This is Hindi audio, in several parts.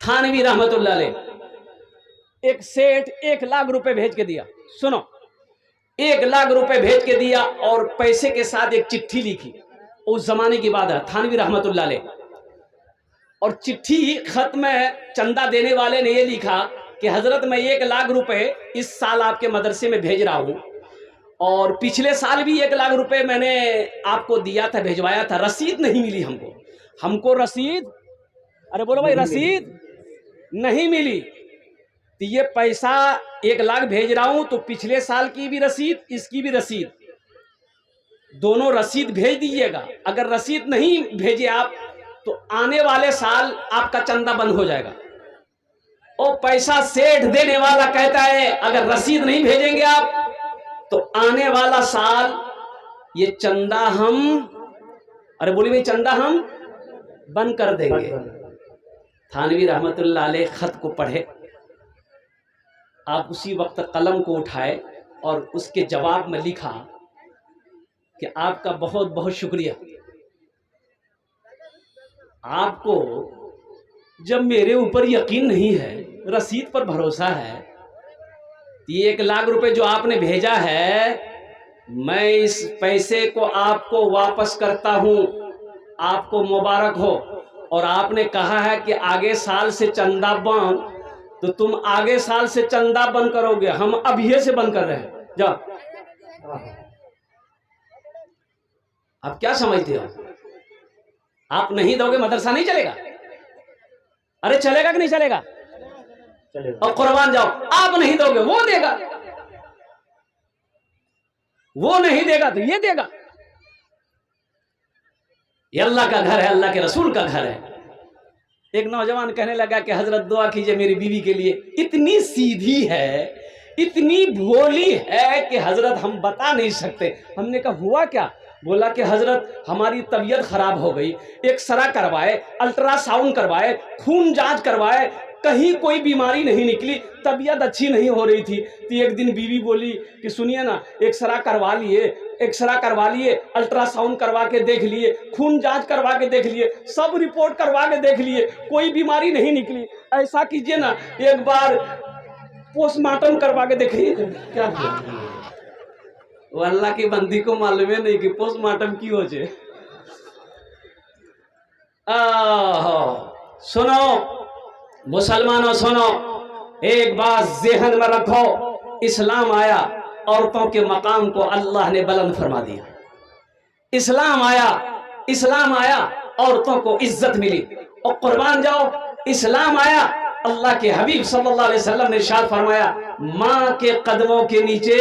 थानवी रहमतुल्लाह अलैह एक सेठ 1 लाख रुपए भेज के दिया। सुनो, 1 लाख रुपए भेज के दिया और पैसे के साथ एक चिट्ठी लिखी। उस जमाने की बात है, थानवी रहमतुल्लाह अलैह। और चिट्ठी खत में चंदा देने वाले ने ये लिखा कि हजरत मैं 1 लाख रुपए इस साल आपके मदरसे में भेज रहा हूं और पिछले साल भी 1 लाख रुपए मैंने आपको दिया था, भिजवाया था, रसीद नहीं मिली हमको। हमको रसीद, अरे बोलो भाई, रसीद नहीं मिली। तो ये पैसा 1 लाख भेज रहा हूं तो पिछले साल की भी रसीद, इसकी भी रसीद, दोनों रसीद भेज दीजिएगा। अगर रसीद नहीं भेजे आप तो आने वाले साल आपका चंदा बंद हो जाएगा। और पैसा सेठ देने वाला कहता है अगर रसीद नहीं भेजेंगे आप तो आने वाला साल ये चंदा हम, अरे बोली भाई, चंदा हम बंद कर देंगे। थानवी रहमतुल्लाह अलैह खत को पढ़े, आप उसी वक्त कलम को उठाए और उसके जवाब में लिखा कि आपका बहुत बहुत शुक्रिया। आपको जब मेरे ऊपर यकीन नहीं है, रसीद पर भरोसा है, ये 1 लाख रुपए जो आपने भेजा है, मैं इस पैसे को आपको वापस करता हूं, आपको मुबारक हो। और आपने कहा है कि आगे साल से चंदा बंद, तो तुम आगे साल से चंदा बंद करोगे, हम अभी से बंद कर रहे हैं। जाओ। आप क्या समझते हो? आप नहीं दोगे मदरसा नहीं चलेगा? अरे चलेगा कि नहीं चलेगा? चलेगा। और कुर्बान जाओ, आप नहीं दोगे वो देगा, वो नहीं देगा तो ये देगा। ये अल्लाह का घर है, अल्लाह के रसूल का घर है। एक नौजवान कहने लगा कि हजरत दुआ कीजिए मेरी बीवी के लिए, इतनी सीधी है, इतनी भोली है कि हजरत हम बता नहीं सकते। हमने कहा हुआ क्या? बोला कि हजरत हमारी तबीयत खराब हो गई, एक्सरा करवाए, अल्ट्रासाउंड करवाए, खून जांच करवाए, कहीं कोई बीमारी नहीं निकली, तबीयत अच्छी नहीं हो रही थी। तो एक दिन बीवी बोली कि सुनिए ना, एक्सरा करवा लिए, अल्ट्रासाउंड करवा के देख लिए, खून जांच करवा के देख लिए, सब रिपोर्ट करवा के देख लिए, कोई बीमारी नहीं निकली। ऐसा कीजिए ना, एक बार पोस्टमार्टम करवा के देखिए। क्या वो अल्लाह की बंदी को मालूम है नहीं कि पोस्टमार्टम की हो जाए। सुनो मुसलमानों, सुनो, एक बात ज़हन में रखो, इस्लाम आया, औरतों के मकाम को अल्लाह ने बुलंद फरमा दिया। इस्लाम आया, औरतों को इज्जत मिली। और कुर्बान जाओ, इस्लाम आया, अल्लाह के हबीब सल्लल्लाहु अलैहि वसल्लम ने इरशाद फरमाया, माँ के कदमों के नीचे,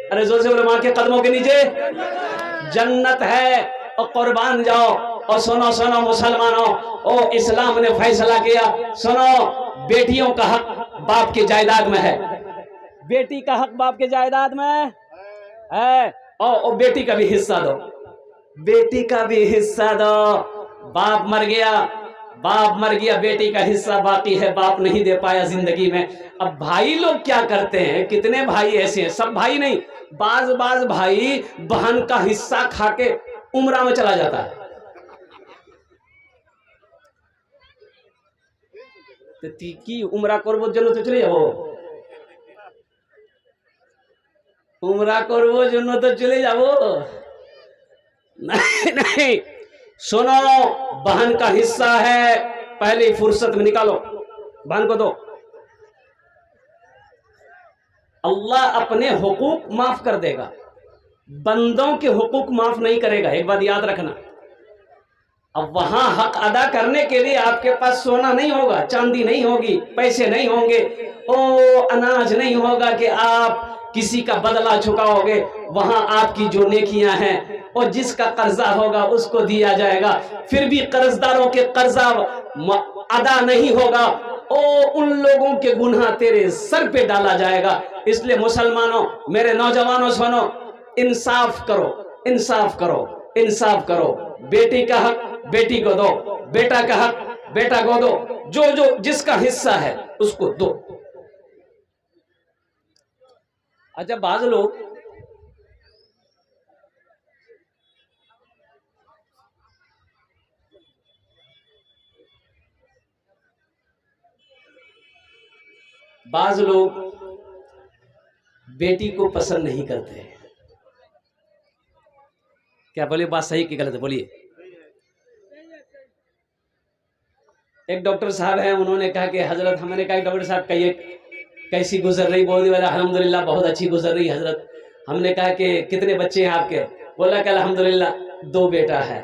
अरे जोर से बोले, माँ के कदमों के नीचे जन्नत है। और कुर्बान जाओ। और सुनो सुनो मुसलमानों, ओ इस्लाम ने फैसला किया, सुनो, बेटियों का हक बाप के जायदाद में है, बेटी का हक बाप के जायदाद में है। और बेटी का भी हिस्सा दो, बेटी का भी हिस्सा दो। बाप मर गया, बेटी का हिस्सा बाकी है, बाप नहीं दे पाया जिंदगी में। अब भाई लोग क्या करते हैं, कितने भाई ऐसे हैं, सब भाई नहीं, बाज भाई बहन का हिस्सा खा के उम्रा में चला जाता है। तो की उम्रा करबो जन्नत तो चले जाओ, उम्रा करबो जन्नत तो चले जाओ। नहीं, सुनो, बहन का हिस्सा है, पहले फुर्सत में निकालो, बहन को दो। अल्लाह अपने हुकूक माफ कर देगा, बंदों के हुकूक माफ नहीं करेगा, एक बात याद रखना। अब वहां हक अदा करने के लिए आपके पास सोना नहीं होगा, चांदी नहीं होगी, पैसे नहीं होंगे, अनाज नहीं होगा कि आप किसी का बदला चुकाओगे। वहां आपकी जो नेकियां हैं और जिसका कर्जा होगा उसको दिया जाएगा। फिर भी कर्जदारों के कर्जा अदा नहीं होगा, उन लोगों के गुनाह तेरे सर पे डाला जाएगा। इसलिए मुसलमानों, मेरे नौजवानों, सुनो, इंसाफ करो, इंसाफ करो, इंसाफ करो। बेटी का हक बेटी को दो, बेटा का हक बेटा को दो, जो जिसका हिस्सा है उसको दो। अच्छा, बाज लोग बाज लोग बेटी को पसंद नहीं करते। क्या बोलिए, बात सही कि गलत है? बोलिए। एक डॉक्टर साहब हैं, उन्होंने कहा कि हजरत, हमने कहा डॉक्टर साहब कहिए कैसी गुजर रही? बोल दिया अल्हम्दुलिल्लाह बहुत अच्छी गुजर रही हजरत। हमने कहा कि कितने बच्चे हैं आपके? बोला कि अल्हम्दुलिल्लाह 2 बेटा है।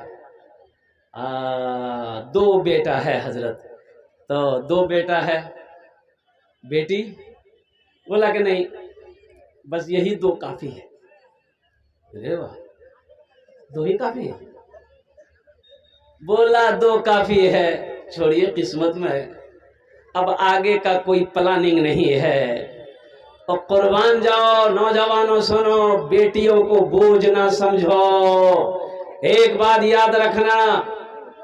2 बेटा है हजरत। तो 2 बेटा है, बेटी? बोला कि नहीं, बस यही 2 काफी है। अरे वाह, 2 ही काफी है? बोला 2 काफी है, छोड़िए किस्मत में, अब आगे का कोई प्लानिंग नहीं है। और कुर्बान जाओ नौजवानों, सुनो, बेटियों को बोझ ना समझो। एक बात याद रखना,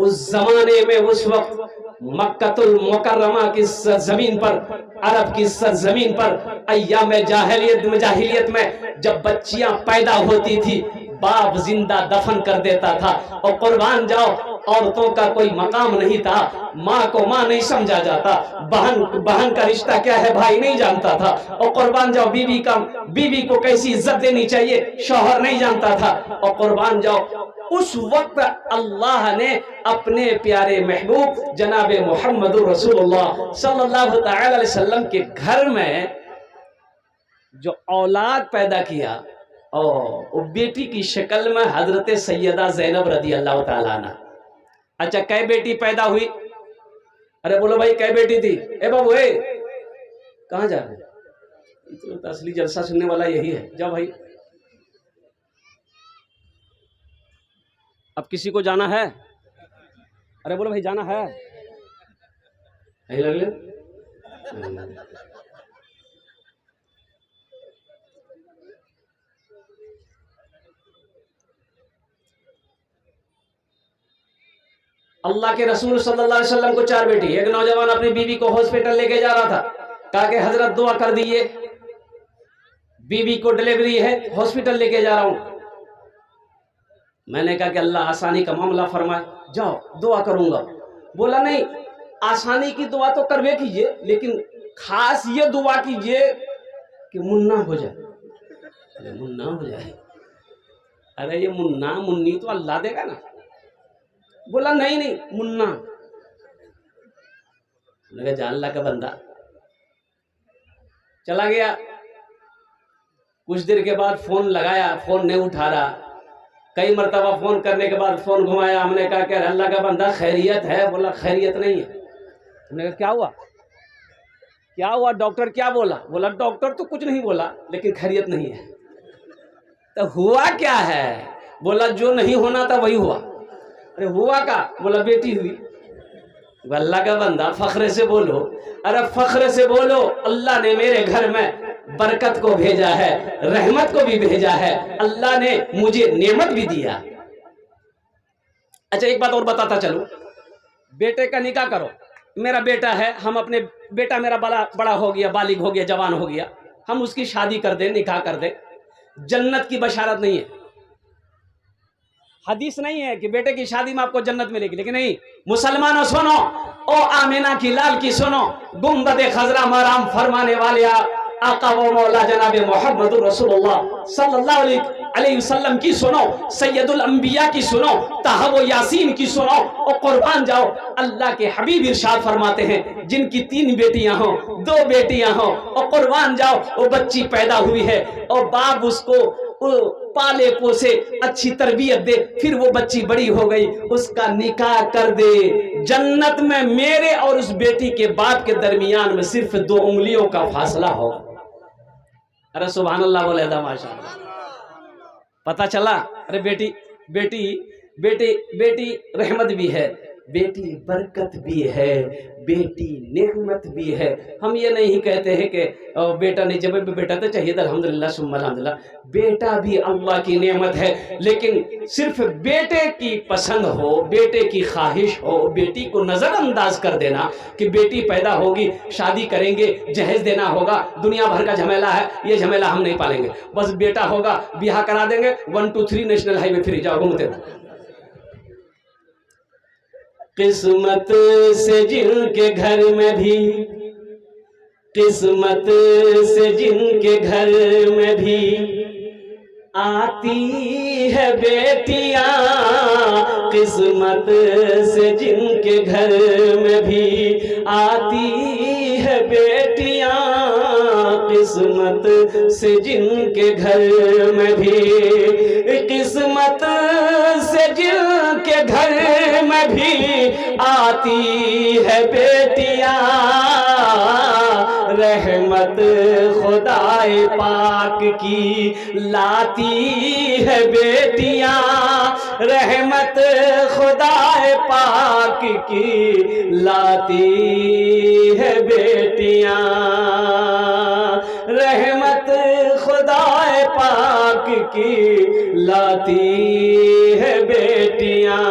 उस जमाने में, उस वक्त मक्कतुल मुकर्रमा की सरजमीन पर, अरब की सरजमीन पर, अय्याम जाहिलियत में जब बच्चियां पैदा होती थी, बाप जिंदा दफन कर देता था। और कुर्बान जाओ, औरतों का कोई मकाम नहीं था। माँ को माँ नहीं समझा जाता, बहन का रिश्ता क्या है भाई नहीं जानता था। और कुर्बान जाओ, बीवी को कैसी इज्जत देनी चाहिए शौहर नहीं जानता था। और कुर्बान जाओ, उस वक्त अल्लाह ने अपने प्यारे महबूब जनाब मोहम्मद रसूलुल्लाह सल्लल्लाहु अलैहि वसल्लम के घर में जो औलाद पैदा किया, और बेटी की शक्ल में हजरत सैयदा ज़ैनब रदी अल्लाह ताला अन्हा। अच्छा, कै बेटी पैदा हुई? अरे बोलो भाई, कै बेटी थी? ए बाबू, कहाँ जा रहे? तो असली जलसा सुनने वाला यही है। जाओ भाई, अब किसी को जाना है? अरे बोलो भाई, जाना है? नहीं लग ले? अल्लाह के रसूल सल्लल्लाहु अलैहि वसल्लम को 4 बेटी। एक नौजवान अपनी बीवी को हॉस्पिटल लेके जा रहा था, कहा कि हजरत दुआ कर दीजिए, बीवी को डिलीवरी है, हॉस्पिटल लेके जा रहा हूं। मैंने कहा कि अल्लाह आसानी का मामला फरमाए, जाओ दुआ करूंगा। बोला नहीं, आसानी की दुआ तो करवे कीजिए, लेकिन खास ये दुआ कीजिए कि मुन्ना हो जाए। मुन्ना हो जाए? अरे ये मुन्ना मुन्नी तो अल्लाह देगा ना। बोला नहीं नहीं, मुन्ना। जा अल्लाह का बंदा। चला गया। कुछ देर के बाद फोन लगाया, फोन नहीं उठा रहा। कई मरतबा फोन करने के बाद फोन घुमाया। हमने कहा कि अल्लाह का बंदा खैरियत है? बोला खैरियत नहीं है। हमने कहा क्या हुआ? क्या हुआ? डॉक्टर क्या बोला? बोला डॉक्टर तो कुछ नहीं बोला, लेकिन खैरियत नहीं है। तो हुआ क्या है? बोला जो नहीं होना था वही हुआ। अरे हुआ का? बोला बेटी हुई। अल्लाह का बंदा फख्र से बोलो। अरे फख्र से बोलो, अल्लाह ने मेरे घर में बरकत को भेजा है, रहमत को भी भेजा है, अल्लाह ने मुझे नेमत भी दिया। अच्छा, एक बात और बताता चलो, बेटे का निकाह करो। मेरा बेटा है, हम अपने बेटा मेरा बड़ा हो गया, बालिग हो गया, जवान हो गया, हम उसकी शादी कर दें, निकाह कर दें। जन्नत की बशारत नहीं है, हदीस नहीं है कि बेटे की शादी में आपको जन्नत मिलेगी। लेकिन नहीं, मुसलमानों सुनो, ओ आमिना की लाल की सुनो, गुंबद खजरा मराम फरमाने वाले आका व मौला जनाब मोहम्मद रसूलुल्लाह सल्लल्लाहु अलैहि वसल्लम की सुनो, सैयदुल अंबिया की सुनो, ताहब यासीन की सुनो। और कुर्बान जाओ, अल्लाह के हबीब इरशाद फरमाते हैं, जिनकी 3 बेटियां हो, 2 बेटियां हो, और कुर्बान जाओ वो बच्ची पैदा हुई है और बाप उसको पाले पोसे, अच्छी तरबियत दे, फिर वो बच्ची बड़ी हो गई, उसका निकाह कर दे। जन्नत में मेरे और उस बेटी के बाप के दरमियान में सिर्फ 2 उंगलियों का फासला होगा। अरे सुभान अल्लाह बोले था, माशाअल्लाह। पता चला? अरे बेटी बेटी बेटी बेटी रहमत भी है, बेटी बरकत भी है, बेटी नेमत भी है। हम ये नहीं कहते हैं कि बेटा नहीं, जब भी बेटा तो चाहिए था, अल्हम्दुलिल्लाह सुम्मा अल्हम्दुलिल्लाह, बेटा भी अल्लाह की नेमत है। लेकिन सिर्फ बेटे की पसंद हो, बेटे की ख्वाहिश हो, बेटी को नज़रअंदाज कर देना कि बेटी पैदा होगी, शादी करेंगे, जहेज देना होगा, दुनिया भर का झमेला है, ये झमेला हम नहीं पालेंगे, बस बेटा होगा ब्याह करा देंगे, 1 2 3 नेशनल हाईवे फ्री, जाओ घूमते रहो। किस्मत से जिनके घर में भी किस्मत से जिनके घर में भी आती है बेटियां, किस्मत से जिनके घर में भी आती है बेटियां, किस्मत से जिनके घर में भी, किस्मत से जिनके घर में भी आती है बेटियां, रहमत खुदाए पाक की लाती है बेटियां, रहमत खुदाए पाक की लाती है बेटियां, रहमत खुदाए पाक की लाती है बेटियां।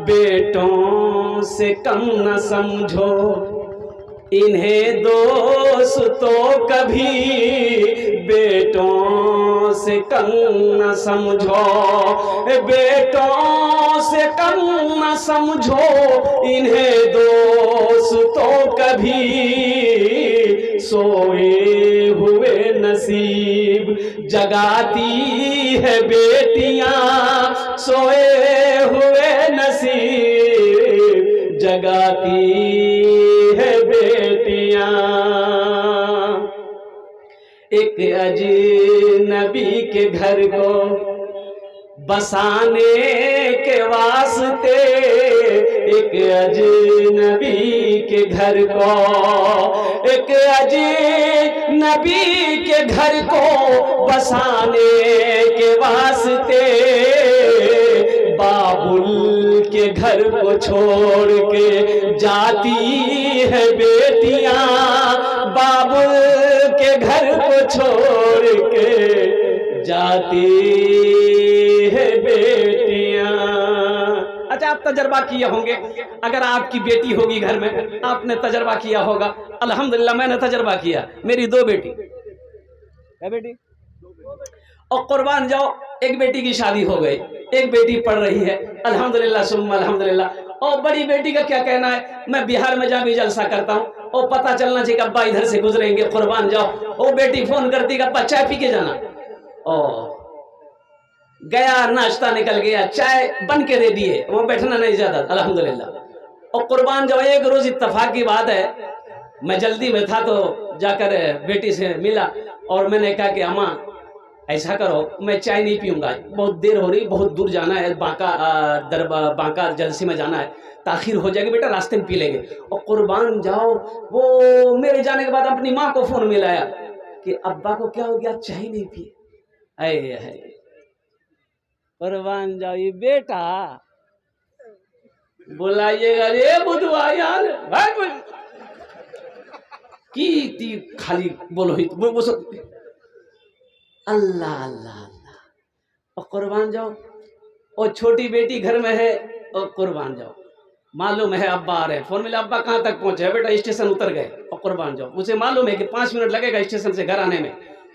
बेटों से कम न समझो इन्हें दोस्तों कभी, बेटों से कम न समझो, बेटों से कम न समझो इन्हें दोस्तों कभी, सोए हुए नसीब जगाती है बेटियां, सोए हुए नसीब जगाती है बेटियां। एक अजनबी के घर को बसाने के वास्ते, एक अजनबी के घर को, एक अजनबी के घर को बसाने के वास्ते, बाबुल के घर को छोड़ के जाती है बेटियां, बाबुल के घर को छोड़ के जाती है बेटियां। अच्छा, आप तजर्बा किए होंगे, अगर आपकी बेटी होगी घर में, आपने तजर्बा किया होगा। अल्हम्दुलिल्लाह मैंने तजर्बा किया, मेरी 2 बेटी, क्या बेटी, और कुर्बान जाओ, एक बेटी की शादी हो गई, एक बेटी पढ़ रही है, अल्हम्दुलिल्लाह सुम्मा अल्हम्दुलिल्लाह। और बड़ी बेटी का क्या कहना है, मैं बिहार में जहाँ भी जलसा करता हूँ और पता चलना चाहिए कि अब्बा इधर से गुजरेंगे, कुर्बान जाओ, वो बेटी फोन करती कि अब्बा चाय पी के जाना, और गया, नाश्ता निकल गया, चाय बन के दे दिए, वहाँ बैठना नहीं ज्यादा, अल्हम्दुलिल्लाह। और कुर्बान जाओ, एक रोज इत्तेफाक की बात है, मैं जल्दी में था तो जाकर बेटी से मिला और मैंने कहा कि अम्मा ऐसा करो, मैं चाय नहीं पीऊंगा, बहुत देर हो रही, बहुत दूर जाना है, बांका जलसी में जाना है, ताखिर हो जाएगी बेटा, रास्ते में पी लेंगे। और कुर्बान जाओ, वो मेरे जाने के बाद अपनी माँ को फोन मिलाया कि अब्बा को क्या हो गया, चाय नहीं पिए। अरे कुर्बान जाओ, ये बेटा बुलाइएगा रे बुधवा यार, की खाली बोलो ही वो सब, अल्लाह अल्लाह अल्लाह। और कुर्बान जाओ, और छोटी बेटी घर में है, और कुर्बान जाओ, मालूम है अब्बा आ रहे हैं, फोन मिला, अब्बा कहाँ तक पहुंचे, बेटा स्टेशन उतर गए। और कुर्बान जाओ, मुझे मालूम है कि 5 मिनट लगेगा स्टेशन से घर आने में,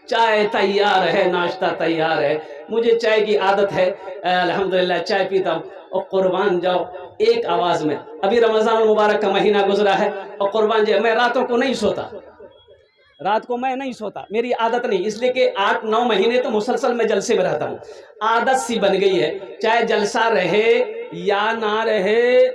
चाय तैयार है, नाश्ता तैयार है, मुझे चाय की आदत है, अल्हम्दुलिल्लाह चाय पीता हूँ। और कुर्बान जाओ, एक आवाज में, अभी रमजान मुबारक का महीना गुजरा है, और कुर्बान जाओ, मैं रातों को नहीं सोता, रात को मैं नहीं सोता, मेरी आदत नहीं, इसलिए कि 8-9 महीने तो मुसलसल मैं जलसे में रहता हूँ, आदत सी बन गई है, चाहे जलसा रहे या ना रहे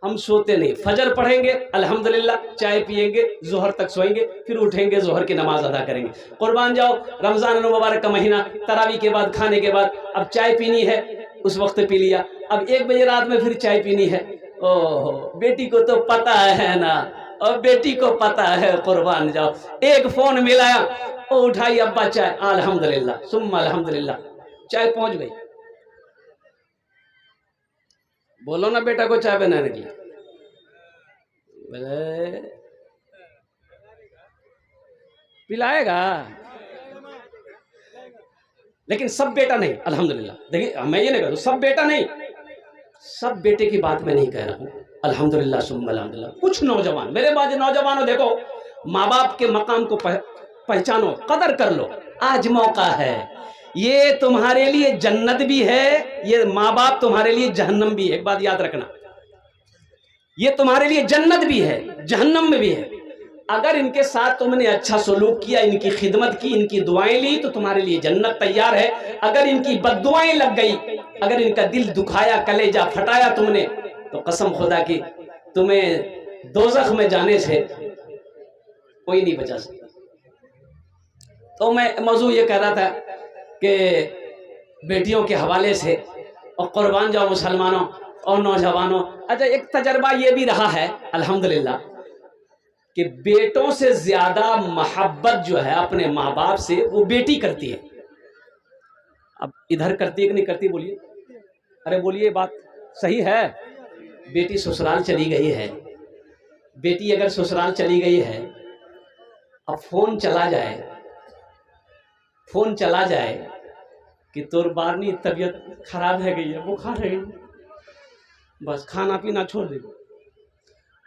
हम सोते नहीं। फजर पढ़ेंगे अल्हम्दुलिल्लाह, चाय पिएंगे, जोहर तक सोएंगे, फिर उठेंगे, जोहर की नमाज अदा करेंगे। कुर्बान जाओ, रमजान मुबारक का महीना, तरावी के बाद, खाने के बाद, अब चाय पीनी है, उस वक्त पी लिया, अब 1 बजे रात में फिर चाय पीनी है। ओहो, बेटी को तो पता है ना, और बेटी को पता है, कुर्बान जाओ, एक फोन मिलाया, वो उठाई, अब्बा चाय, अल्हम्दुलिल्लाह सुम्मा अल्हम्दुलिल्लाह, चाय पहुंच गई। बोलो ना बेटा को चाय बनाने की, पिलाएगा, लेकिन सब बेटा नहीं, अल्हम्दुलिल्लाह। देखिए मैं ये नहीं कहूँ सब बेटा नहीं, सब बेटे की बात मैं नहीं कह रहा हूँ, अल्हम्दुलिल्लाह सुम्मा अल्हम्दुलिल्लाह। कुछ नौजवान, मेरे बाज नौजवानों, देखो माँ बाप के मकाम को पहचानो, कदर कर लो, आज मौका है, ये तुम्हारे लिए जन्नत भी है, ये माँ बाप तुम्हारे लिए जहन्नम भी है। एक बात याद रखना, ये तुम्हारे लिए जन्नत भी है, जहन्नम में भी है। अगर इनके साथ तुमने अच्छा सलूक किया, इनकी खिदमत की, इनकी दुआएं ली, तो तुम्हारे लिए जन्नत तैयार है। अगर इनकी बद्दुआएं लग गई, अगर इनका दिल दुखाया, कलेजा फटाया तुमने, तो कसम खुदा की तुम्हें दोज़ख में जाने से कोई नहीं बचा सकता। तो मैं मौजू ये कह रहा था कि बेटियों के हवाले से, और कुर्बान जाओ मुसलमानों और नौजवानों। अच्छा, एक तजर्बा ये भी रहा है अल्हम्दुलिल्लाह कि बेटों से ज्यादा मोहब्बत जो है अपने माँ बाप से वो बेटी करती है। अब इधर करती है कि नहीं करती, बोलिए, अरे बोलिए, बात सही है। बेटी ससुराल चली गई है, बेटी अगर ससुराल चली गई है, अब फोन चला जाए कि तोर बारनी तबीयत खराब है गई है, बुखार है, बस खाना पीना छोड़ दे।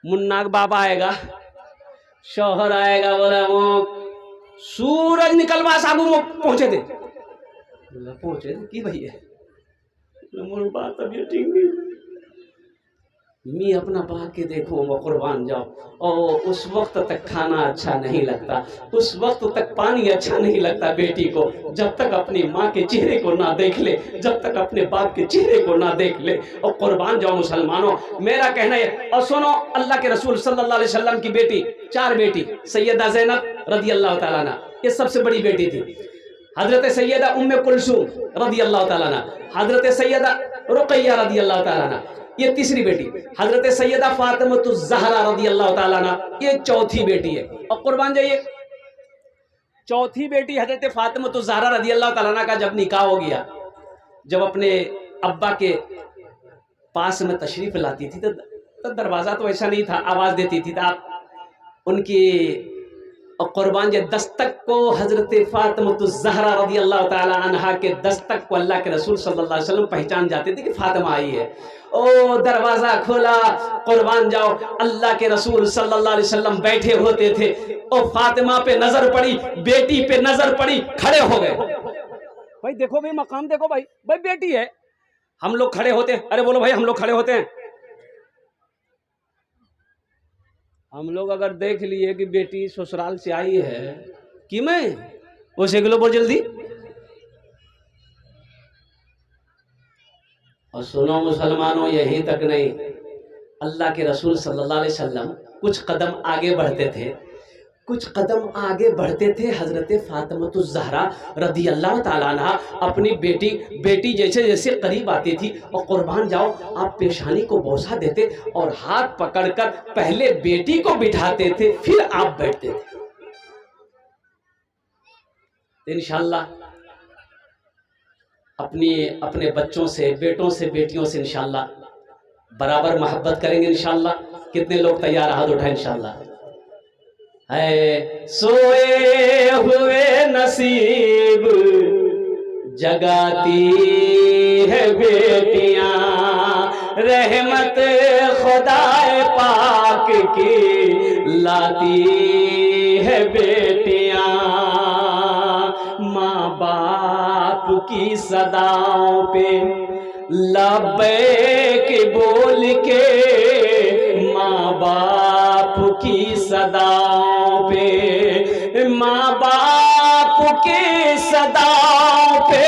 मुन्नाक बाबा आएगा, शौहर आएगा, बोला वो सूरज निकलवा साबू पहुंचे दे, बोला पहुंचे दे की भैया, मोर बात तबीयत ठीक नहीं, मैं अपना बात के देखो, वो कुर्बान जाओ। और उस वक्त तक खाना अच्छा नहीं लगता, उस वक्त तक पानी अच्छा नहीं लगता बेटी को, जब तक अपनी माँ के चेहरे को ना देख ले, जब तक अपने बाप के चेहरे को ना देख ले। और कुर्बान जाओ मुसलमानों, मेरा कहना है। और सुनो, अल्लाह के रसूल सल्लल्लाहु अलैहि वसल्लम की बेटी, 4 बेटी, सैयदा ज़ैनब रदी अल्लाह तआला अन्हा, ये सबसे बड़ी बेटी थी। हजरत सैयदा उम्मे कुलसूम रदी अल्लाह तआला अन्हा, हजरत सैयदा रुक़ैया रदी अल्लाह तआला अन्हा, ये तीसरी बेटी। हजरत सैयदा फातिमतुज़ ज़हरा रदी अल्लाह तआला अन्हा, ये चौथी बेटी है। और कुर्बान जाइए, चौथी बेटी हजरत फातिमतुज़ ज़हरा रदी अल्लाह तआला अन्हा का जब निकाह हो गया, जब अपने अब्बा के पास में तशरीफ लाती थी, तो दरवाज़ा तो ऐसा नहीं था, आवाज़ देती थी, तो आप उनकी और कुर्बान जे दस्तक को, हजरत फातिमतुज़ ज़हरा रदी अल्लाह तआला अन्हा के दस्तक को अल्लाह के रसूल सल्लल्लाहु अलैहि वसल्लम पहचान जाते थे कि फातिमा आई है। ओ दरवाजा खोला, कुर्बान जाओ, अल्लाह के रसूल सल्लल्लाहु अलैहि वसल्लम बैठे होते थे, और फातिमा पे नजर पड़ी, बेटी पे नजर पड़ी, खड़े हो गए। भाई देखो भाई, मकाम देखो भाई, भाई बेटी है, हम लोग खड़े होते हैं, अरे बोलो भाई, हम लोग खड़े होते हैं। हम लोग अगर देख लिए कि बेटी ससुराल से आई है, कि मैं वो सेगलो बोल जल्दी। और सुनो मुसलमानों, यहीं तक नहीं, अल्लाह के रसूल सल्लल्लाहु अलैहि वसल्लम कुछ कदम आगे बढ़ते थे, हजरत फातिमतुज़ ज़हरा रदी अल्लाह तआला अन्हा अपनी बेटी जैसे जैसे करीब आती थी, और कुर्बान जाओ, आप पेशानी को बोसा देते और हाथ पकड़कर पहले बेटी को बिठाते थे, फिर आप बैठते थे। इंशाअल्लाह अपने बच्चों से, बेटों से, बेटियों से इंशाअल्लाह बराबर मोहब्बत करेंगे इंशाअल्लाह। कितने लोग तैयार, हाथ उठाएं इंशाअल्लाह। है सोए हुए नसीब जगाती है बेटियां, रहमत खुदाए पाक की लाती है बेटियां, माँ बाप की सदाओं पे लब्बैक बोल के, माँ बाप की सदाओं पे, माँ बाप की सदाओं पे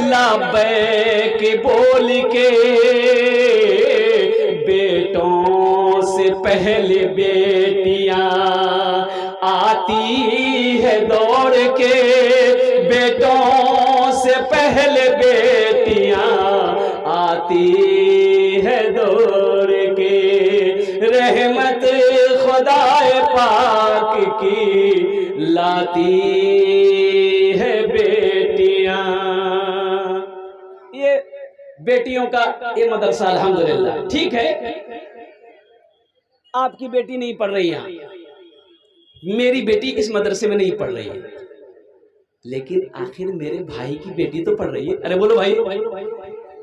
लब्बैक बोल के, बेटों से पहले बेटियां आती है दौड़ के, बेटों से पहले बेटियां आती है दौड़ के, रहमत खुदाए पाक की लाती है बेटियां। ये बेटियों का ये मदरसा अल्हम्दुलिल्लाह। ठीक है, आपकी बेटी नहीं पढ़ रही यहाँ, मेरी बेटी इस मदरसे में नहीं पढ़ रही है, लेकिन आखिर मेरे भाई की बेटी तो पढ़ रही है। अरे बोलो भाई,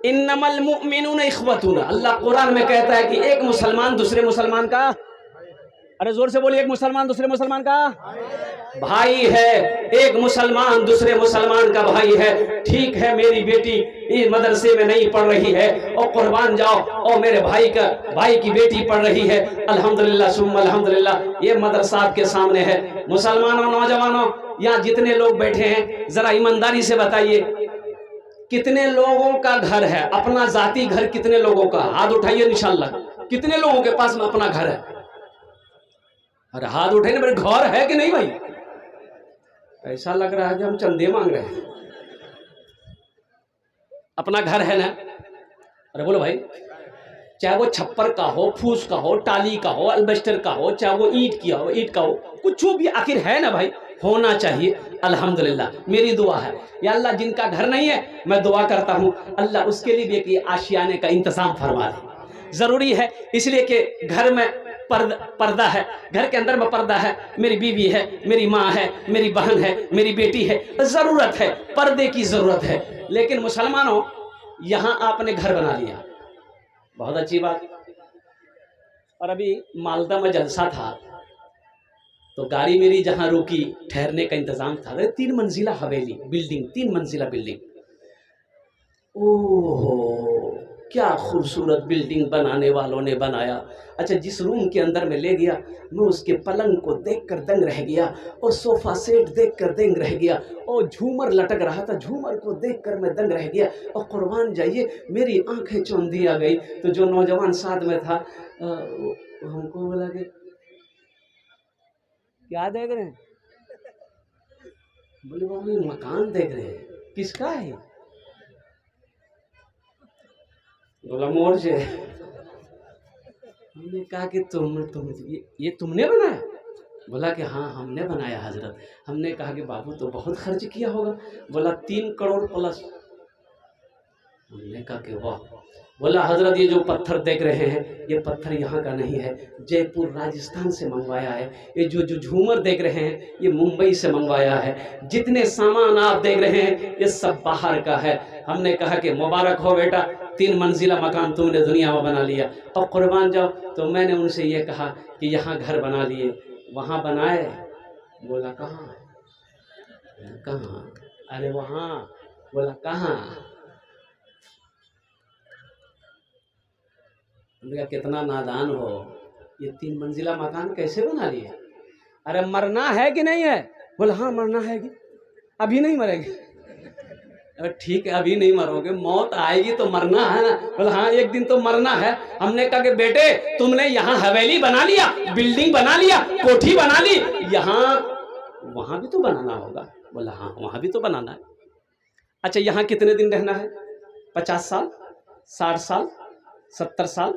इन्नमल मुमिनून इख्वतून, अल्लाह कुरान में कहता है कि एक मुसलमान दूसरे मुसलमान का अरे जोर से बोलिए, एक मुसलमान दूसरे मुसलमान का भाई है, एक मुसलमान दूसरे मुसलमान का भाई है। ठीक है, मेरी बेटी इस मदरसे में नहीं पढ़ रही है और कुर्बान जाओ, और मेरे भाई की बेटी पढ़ रही है, अल्हम्दुलिल्लाह सुम्मा अल्हम्दुलिल्लाह, ये मदरसा आपके सामने है। मुसलमानों, नौजवानों, यहाँ जितने लोग बैठे हैं, जरा ईमानदारी से बताइए कितने लोगों का घर है, अपना जाती घर कितने लोगों का? हाथ उठाइए इंशाल्लाह, कितने लोगों के पास में अपना घर है? अरे हाथ उठाइए, मेरे घर है कि नहीं भाई? ऐसा लग रहा है कि हम चंदे मांग रहे हैं। अपना घर है ना? अरे बोलो भाई, चाहे वो छप्पर का हो, फूस का हो, टाली का हो, अल्बेस्टर का हो, चाहे वो ईंट का हो, कुछ भी आखिर है ना भाई, होना चाहिए। अल्हम्दुलिल्लाह, मेरी दुआ है या अल्लाह जिनका घर नहीं है, मैं दुआ करता हूँ अल्लाह उसके लिए भी एक आशियाने का इंतजाम फरमा दे। जरूरी है इसलिए कि घर में पर्दा है, घर के अंदर में पर्दा है, मेरी बीवी है, मेरी माँ है, मेरी बहन है, मेरी बेटी है, जरूरत है, पर्दे की जरूरत है। लेकिन मुसलमानों, यहाँ आपने घर बना लिया, बहुत अच्छी बात। और अभी मालदा में जलसा था तो गाड़ी मेरी जहां रुकी, ठहरने का इंतजाम था, 3 मंजिला हवेली बिल्डिंग, 3 मंजिला बिल्डिंग। ओहो, क्या खूबसूरत बिल्डिंग बनाने वालों ने बनाया। अच्छा, जिस रूम के अंदर में ले गया, मैं उसके पलंग को देखकर दंग रह गया, और सोफा सेट देखकर दंग रह गया, और झूमर लटक रहा था, झूमर को देखकर मैं दंग रह गया। और कुर्बान जाइए, मेरी आंखें चौंधी आ गई। तो जो नौजवान साथ में था हमको बोला कि क्या देख रहे हैं? बोले बाबू मकान देख रहे हैं, किसका है? बोला मोर से। हमने कहा कि तुम ये तुमने बनाया? बोला कि हाँ हमने बनाया हजरत। हमने कहा कि बाबू तो बहुत खर्च किया होगा। बोला 3 करोड़ प्लस। हमने कहा कि वाह। बोला हजरत ये जो पत्थर देख रहे हैं, ये पत्थर यहाँ का नहीं है, जयपुर राजस्थान से मंगवाया है। ये जो झूमर देख रहे हैं, ये मुंबई से मंगवाया है। जितने सामान आप देख रहे हैं, ये सब बाहर का है। हमने कहा कि मुबारक हो बेटा, 3 मंजिला मकान तुमने दुनिया में बना लिया, और कुर्बान जाओ। तो मैंने उनसे ये कहा कि यहाँ घर बना लिए, वहाँ बनाए? बोला कहाँ? कहाँ? अरे वहाँ। बोला कहाँ? उनका कितना नादान हो, ये 3 मंजिला मकान कैसे बना लिए? अरे मरना है कि नहीं है? बोला हाँ मरना है कि अभी नहीं मरेंगे। अरे ठीक है, अभी नहीं मरोगे, मौत आएगी तो मरना है ना। बोला हाँ एक दिन तो मरना है। हमने कहा कि बेटे तुमने यहाँ हवेली बना लिया, बिल्डिंग बना लिया, कोठी बना ली, यहाँ वहां भी तो बनाना होगा। बोला हाँ वहां भी तो बनाना है। अच्छा यहाँ कितने दिन रहना है? 50 साल, 60 साल, 70 साल,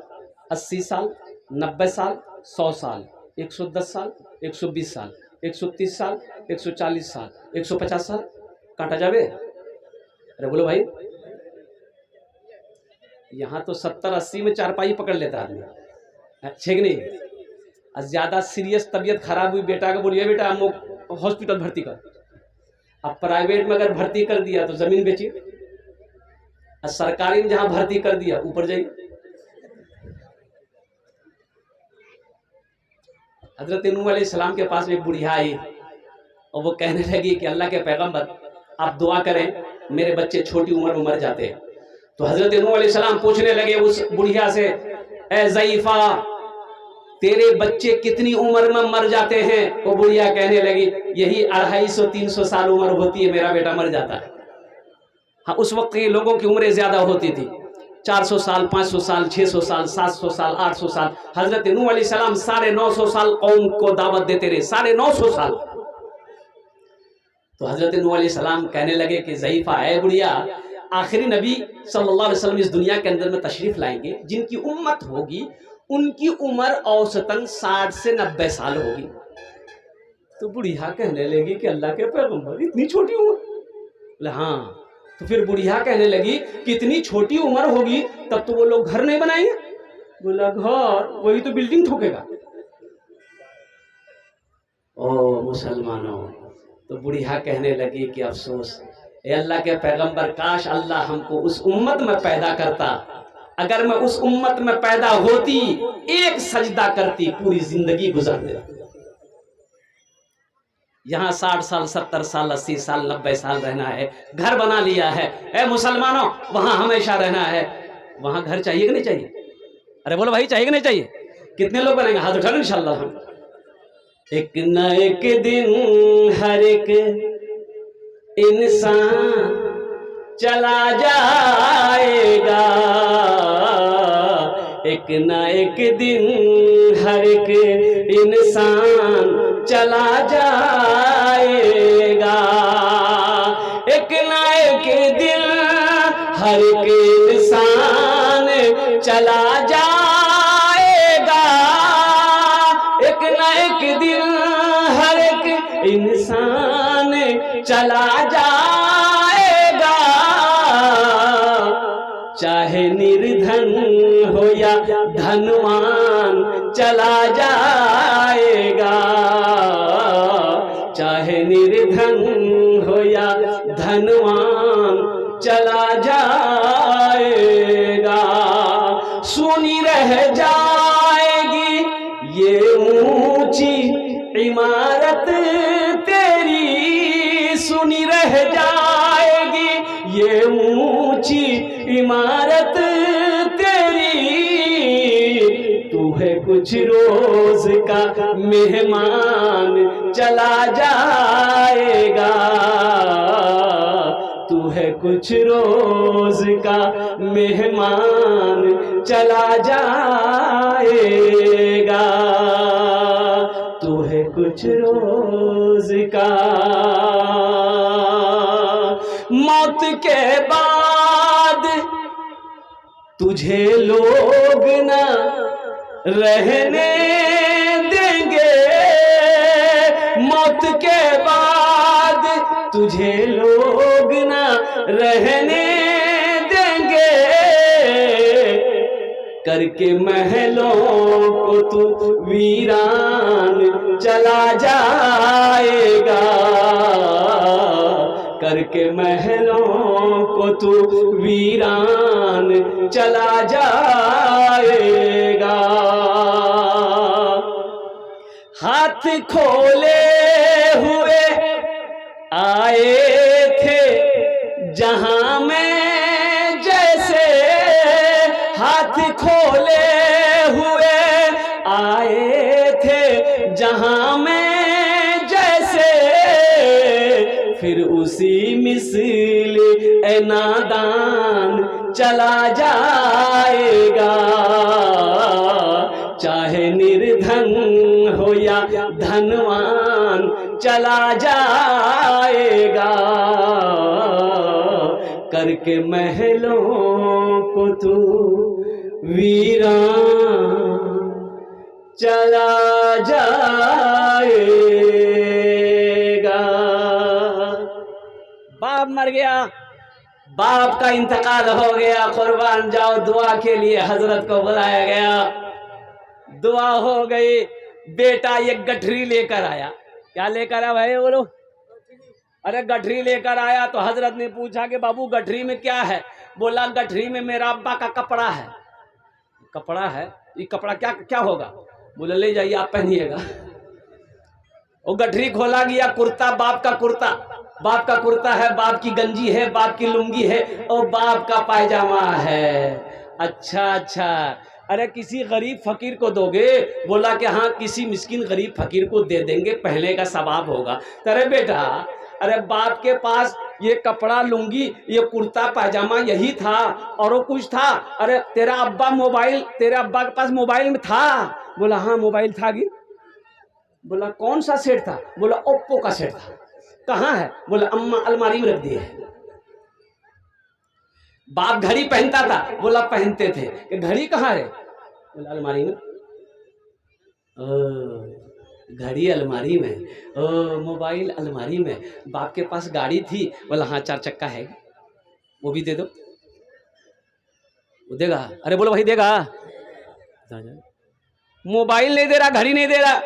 80 साल, 90 साल, 100 साल, 110 साल, 120 साल, 130 साल, 140 साल, 150 साल काटा जावे? अरे बोलो भाई, यहाँ तो 70-80 में चारपाई पकड़ लेता आदमी, अच्छे कि नहीं? ज्यादा सीरियस तबीयत खराब हुई बेटा को बोलिए बेटा हम हॉस्पिटल भर्ती कर। अब प्राइवेट में अगर भर्ती कर दिया तो जमीन बेचिए, और सरकारी में जहां भर्ती कर दिया ऊपर जाइए। हजरत नूह अलैहिस्सलाम के पास एक बुढ़िया आई और वो कहने लगी कि अल्लाह के पैगंबर आप दुआ करें, मेरे बच्चे छोटी उम्र में मर जाते हैं। तो हजरत नूह अलैहिस्सलाम पूछने लगे उस बुढ़िया से, ए ज़ईफा तेरे बच्चे कितनी उम्र में मर जाते हैं? वो बुढ़िया कहने लगी यही 250-300 साल उम्र होती है, मेरा बेटा मर जाता है। हाँ उस वक्त के लोगों की उम्रें ज्यादा होती थी, 400 साल, 500 साल, 600 साल, 700 साल, 800 साल। हजरत नूह अलैहिस्सलाम 950 साल कौम को दावत देते रहे, 950 साल। तो हजरत नूह अलैहिस्सलाम कहने लगे कि ज़ईफा है बुढ़िया, आखिरी नबी सल्लल्लाहु अलैहि वसल्लम इस दुनिया के अंदर में तशरीफ लाएंगे, जिनकी उम्मत होगी उनकी उम्र औसतन 60 से 90 साल होगी। तो बुढ़िया कहने लगी कि अल्लाह के पैगंबर इतनी छोटी उम्र? बोले हाँ। तो फिर बुढ़िया कहने लगी कि इतनी छोटी उम्र होगी तब तो वो लोग घर नहीं बनाएंगे। बोला घर वही तो बिल्डिंग ठोकेगा। ओ मुसलमानों, तो बुढ़िया कहने लगी कि अफसोस, ए अल्लाह के पैगंबर काश अल्लाह हमको उस उम्मत में पैदा करता अगर मैं उस उम्मत में पैदा होती, एक सजदा करती, पूरी जिंदगी गुजार देती। यहाँ 60 साल, 70 साल, 80 साल, 90 साल रहना है, घर बना लिया है। ए मुसलमानों, वहां हमेशा रहना है। वहां घर चाहिए कि नहीं चाहिए? अरे बोलो भाई, चाहिए कि नहीं चाहिए? कितने लोग बनेंगे? हाथ उठा लो इंशाल्लाह। हम एक न एक दिन हर एक इंसान चला जाएगा, एक न एक दिन हर एक इंसान चला जाएगा, एक न एक दिन हर एक इंसान चला जाएगा, एक न एक दिन हर एक इंसान चला जाएगा, चाहे निर्धन हो या धनवान चला जाएगा, चाहे निर्धन हो या धनवान चला जाएगा। सुनी रह जाएगी ये ऊंची इमारत तेरी, सुनी रह जाएगी ये ऊंची इमारत तेरी, तू है कुछ रोज का मेहमान चला जाएगा, तू है कुछ रोज का मेहमान चला जाएगा, तू है कुछ रोज का। मौत के बाद तुझे लोग ना रहने देंगे, मौत के बाद तुझे लोग ना रहने देंगे, करके महलों को तू वीरान चला जाएगा, करके महलों को तू वीरान चला जाएगा। हाथ खोले हुए आए थे जहां में जैसे, हाथ खोले हुए आए थे जहां में जैसे, फिर उसी मिसल ए नादान चला जाएगा, चाहे निर्धन हो या धनवान चला जाएगा, करके महलों को तू वीरान चला जाएगा। बाप मर गया, बाप का इंतकाल हो गया, कुर्बान जाओ, दुआ के लिए हजरत को बुलाया गया, दुआ हो गई। बेटा एक गठरी लेकर आया। क्या लेकर आया भाई बोलो? अरे गठरी लेकर आया तो हजरत ने पूछा कि बाबू गठरी में क्या है? बोला गठरी में मेरा अब्बा का कपड़ा है। कपड़ा है? ये कपड़ा क्या क्या होगा? बोले ले जाइए आप पहनिएगा। वो गठरी खोला गया, कुर्ता, बाप का कुर्ता, बाप का कुर्ता है, बाप की गंजी है, बाप की लुंगी है और बाप का पायजामा है। अच्छा अच्छा, अरे किसी गरीब फकीर को दोगे? बोला कि हाँ किसी मिस्किन गरीब फकीर को दे देंगे, पहले का सवाब होगा। अरे बेटा, अरे बाप के पास ये कपड़ा, लुंगी, ये कुर्ता पायजामा यही था और वो कुछ था? अरे तेरा अब्बा मोबाइल, तेरे अब्बा के पास मोबाइल में था? बोला हाँ मोबाइल था। गी बोला कौन सा सेट था? बोला ओप्पो का सेट था। कहाँ है? बोला अम्मा अलमारी में रख दिए है। बाप घड़ी पहनता था? बोला पहनते थे। कि घड़ी कहाँ है? बोला अलमारी में। घड़ी अलमारी में, मोबाइल अलमारी में। बाप के पास गाड़ी थी? बोला हाँ 4 चक्का है, वो भी दे दो। वो देगा? अरे बोलो भाई देगा? मोबाइल नहीं दे रहा, घड़ी नहीं दे रहा।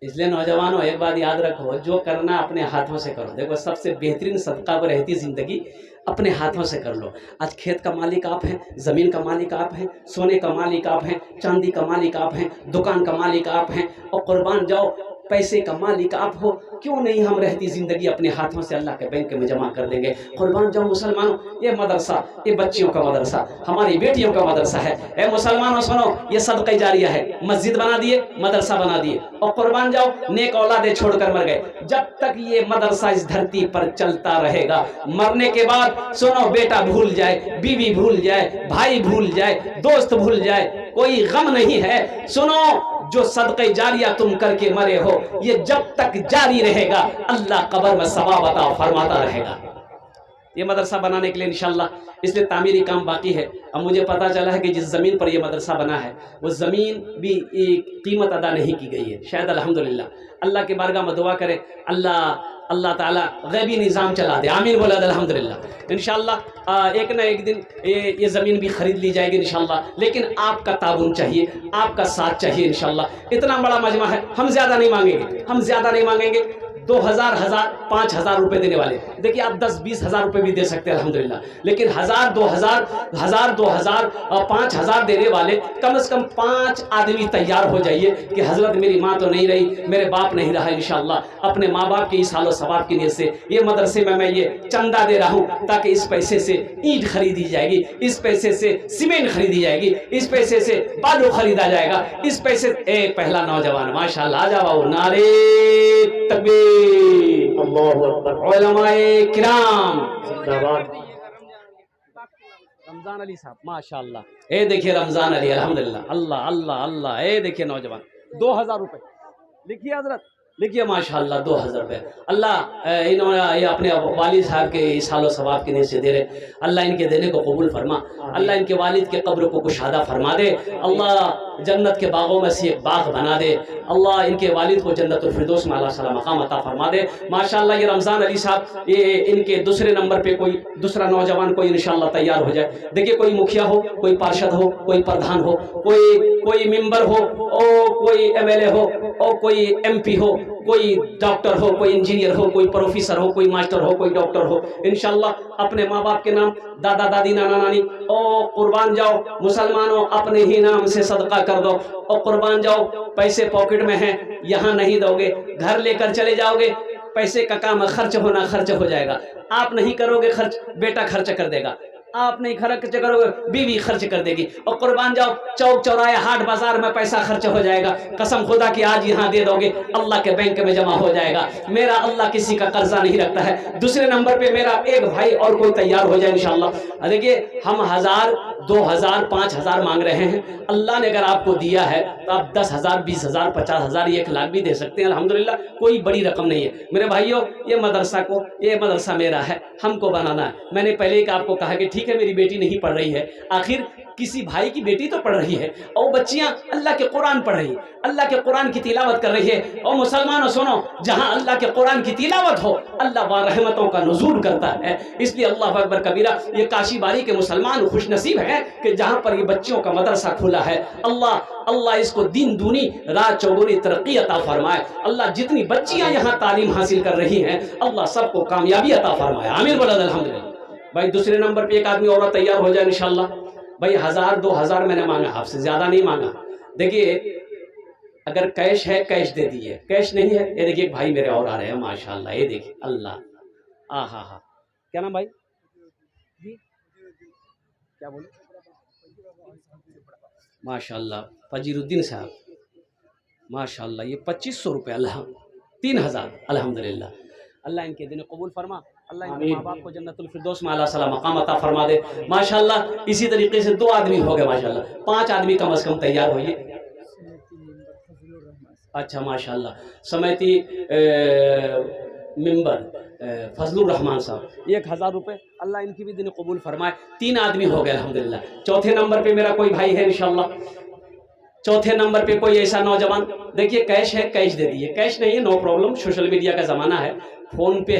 इसलिए नौजवानों एक बात याद रखो, जो करना अपने हाथों से करो। देखो सबसे बेहतरीन सदका पर रहती जिंदगी अपने हाथों से कर लो। आज खेत का मालिक आप हैं, ज़मीन का मालिक आप हैं, सोने का मालिक आप हैं, चांदी का मालिक आप हैं, दुकान का मालिक आप हैं, और कुर्बान जाओ पैसे का मालिक आप हो। क्यों नहीं हम रहती ज़िंदगी अपने हाथों से अल्लाह के बैंक में जमा कर देंगे। कुर्बान जाओ मुसलमानों, ये मदरसा, ये बच्चियों का मदरसा, हमारी बेटियों का मदरसा है। ए मुसलमानों सुनो, ये सदक़ा जारिया है। मस्जिद बना दिए, मदरसा बना दिए, और कुर्बान जाओ नेक औलादे छोड़कर मर गए। जब तक ये मदरसा इस धरती पर चलता रहेगा, मरने के बाद सुनो, बेटा भूल जाए, बीवी भूल जाए, भाई भूल जाए, दोस्त भूल जाए, कोई गम नहीं है। सुनो, जो सदक़े जारिया तुम करके मरे हो, ये जब तक जारी रहेगा अल्लाह कब्र में सवाब अता फरमाता रहेगा। ये मदरसा बनाने के लिए इंशाल्लाह, इसलिए तामीरी काम बाकी है। अब मुझे पता चला है कि जिस ज़मीन पर यह मदरसा बना है वो ज़मीन भी कीमत अदा नहीं की गई है। शायद अल्हम्दुलिल्लाह, अल्लाह के बारगाह में दुआ करें अल्लाह ताला गैबी निज़ाम चला दे। आमीन बोला अल्हम्दुलिल्लाह। इंशाल्लाह एक ना एक दिन ये ज़मीन भी ख़रीद ली जाएगी इंशाल्लाह, लेकिन आपका ताउन चाहिए, आपका साथ चाहिए इंशाल्लाह। इतना बड़ा मजमा है, हम ज़्यादा नहीं मांगेंगे, हम ज़्यादा नहीं मांगेंगे। 2000, 5,000 रुपये देने वाले, देखिए आप 10-20 हज़ार रुपये भी दे सकते हैं अल्हम्दुलिल्लाह, लेकिन 1000, 2000, 5,000 देने वाले कम से कम 5 आदमी तैयार हो जाइए कि हज़रत मेरी माँ तो नहीं रही, मेरे बाप नहीं रहा, इंशाअल्लाह अपने माँ बाप के इस हालो सवाब की नीयत से ये मदरसे में मैं ये चंदा दे रहा हूँ, ताकि इस पैसे से ईंट खरीदी जाएगी, इस पैसे से सीमेंट खरीदी जाएगी, इस पैसे से बालू खरीदा जाएगा, इस पैसे एक पहला नौजवान माशाअल्लाह आ जाओ, नारे तकबीर, अल्लाहु अकबर, उलमाए किराम जिंदाबाद। रमजान अली साहब माशाअल्लाह, ए देखिए रमजान अली, अल्हम्दुलिल्लाह, अल्लाह अल्लाह अल्लाह। ए देखिए नौजवान 2000 रुपये लिखिए हजरत, लिखिए माशाअल्लाह 2000 रुपये। अल्लाह इन्होंने ये अपने वालिद साहब के इस हालो सवाब की नीयत से दे रहे, अल्लाह इनके देने को कबूल फरमा, अल्लाह इनके वालिद के कब्र को कुशादा फरमा दे, अल्लाह जन्नत के बागों में से एक बाग बना दे, अल्लाह इनके वालिद को जन्नतुल फिरदौस में अल्लाह सला मकाम अता फरमा दे। माशाअल्लाह ये रमज़ान अली साहब, ये इनके दूसरे नंबर पे कोई दूसरा नौजवान कोई इंशाअल्लाह तैयार हो जाए। देखिए कोई मुखिया हो, कोई पार्षद हो, कोई प्रधान हो, कोई मेंबर हो, और कोई MLA हो, और कोई MP हो, कोई डॉक्टर हो, कोई इंजीनियर हो, कोई प्रोफेसर हो, कोई मास्टर हो, कोई डॉक्टर हो, इंशाअल्लाह अपने माँ बाप के नाम, दादा दादी, नाना नानी, और कुर्बान जाओ मुसलमानों अपने ही नाम से सदका कर दो, और कुर्बान जाओ पैसे पॉकेट में हैं, यहाँ नहीं दोगे, घर लेकर चले जाओगे, पैसे का काम खर्च होना खर्च हो जाएगा, आप नहीं करोगे खर्च, बेटा खर्च कर देगा, आप नहीं खर्च करोगे बीवी खर्च कर देगी, और कुर्बान जाओ चौक चौराहे हाट बाजार में पैसा खर्च हो जाएगा, कसम खुदा की आज यहाँ दे दोगे अल्लाह के बैंक में जमा हो जाएगा। मेरा अल्लाह किसी का कर्जा नहीं रखता है। दूसरे नंबर पे मेरा एक भाई और कोई तैयार हो जाए इंशाअल्लाह। देखिए हम 1000, 2000, 5000 मांग रहे हैं, अल्लाह ने अगर आपको दिया है तो आप 10,000, 20,000, 50,000, 1 लाख भी दे सकते हैं अल्हम्दुलिल्लाह, कोई बड़ी रकम नहीं है। मेरे भाइयों ये मदरसा मेरा है, हमको बनाना है। मैंने पहले एक आपको कहा कि ठीक है मेरी बेटी नहीं पढ़ रही है, आखिर किसी भाई की बेटी तो पढ़ रही है, और बच्चियां अल्लाह के कुरान पढ़ रही है, अल्लाह के कुरान की तिलावत कर रही है। और मुसलमानों सुनो, जहां अल्लाह के कुरान की तिलावत हो अल्लाह वहाँ रहमतों का नुज़ूल करता है। इसलिए अल्लाह अकबर कबीरा, ये काशी बारी के मुसलमान खुश नसीब हैं कि जहाँ पर ये बच्चियों का मदरसा खुला है। अल्लाह इसको दिन दूनी रात चौगुनी तरक्की अता फरमाए। अल्लाह जितनी बच्चियां यहाँ तालीम हासिल कर रही हैं अल्लाह सबको कामयाबी अता फरमाए। आमीन बोला अल्हम्दुलिल्लाह। भाई दूसरे नंबर पे एक आदमी और तैयार हो जाए इंशाअल्लाह। भाई 1000, 2000 मैंने मांगा, आपसे ज़्यादा नहीं मांगा। देखिए अगर कैश है कैश दे दीजिए, कैश नहीं है ये देखिए एक भाई मेरे और आ रहे हैं माशाअल्लाह, ये देखिए अल्लाह हा। क्या नाम भाई जी, क्या बोले? माशाअल्लाह फजीरुद्दीन साहब, माशाअल्लाह ये 2500 रुपये, अल्लाह 3000, अल्हम्दुलिल्लाह। अल्लाह इनके दिन कबूल फरमा, अल्लाह इनके माँ बाप को जन्नतुल फिरदौस में अल्लाह सला मकाम अता फरमा दे। माशाअल्लाह इसी तरीके से 2 आदमी हो गए माशाअल्लाह, 5 आदमी कम से कम तैयार होइए। अच्छा माशाअल्लाह, समिति मेंबर फजलुर रहमान साहब 1000 रुपये, अल्लाह इनकी भी दिन कबूल फरमाए। 3 आदमी हो गए अल्हम्दुलिल्लाह। चौथे नंबर पे मेरा कोई भाई है इंशाअल्लाह, चौथे नंबर पे कोई ऐसा नौजवान, देखिए कैश है कैश दे दीजिए, कैश नहीं है नो प्रॉब्लम, सोशल मीडिया का ज़माना है, फ़ोन पे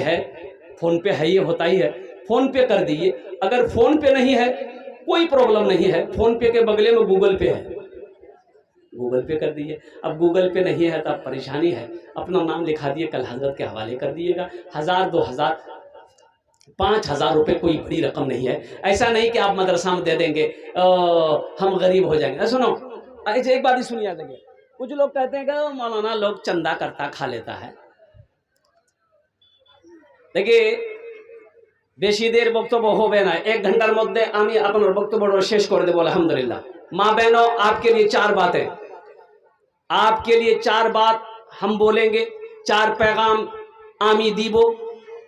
है, ये होता ही है, फ़ोन पे कर दीजिए। अगर फ़ोन पे नहीं है कोई प्रॉब्लम नहीं है, फ़ोन पे के बगले में गूगल पे है, गूगल पे कर दीजिए। अब गूगल पे नहीं है तो अब परेशानी है, अपना नाम लिखा दिए, कल हजरत के हवाले कर दीजिएगा। 1000, 2000 5,000 रुपये कोई बड़ी रकम नहीं है। ऐसा नहीं कि आप मदरसा में दे देंगे हम गरीब हो जाएंगे। सुनो, ऐसे एक बात ही सुनिए, देखिए कुछ लोग कहते हैं कि मौलाना लोग चंदा करता खा लेता है। देखिए बेशी देर बक्तव्য হবে না, 1 घंटार মধ্যে আমি আপনার বক্তব্য শেষ করে দেব আলহামদুলিল্লাহ। माँ बहनों, आपके लिए 4 बातें, आपके लिए 4 बात हम बोलेंगे, 4 पैगाम আমি দিব,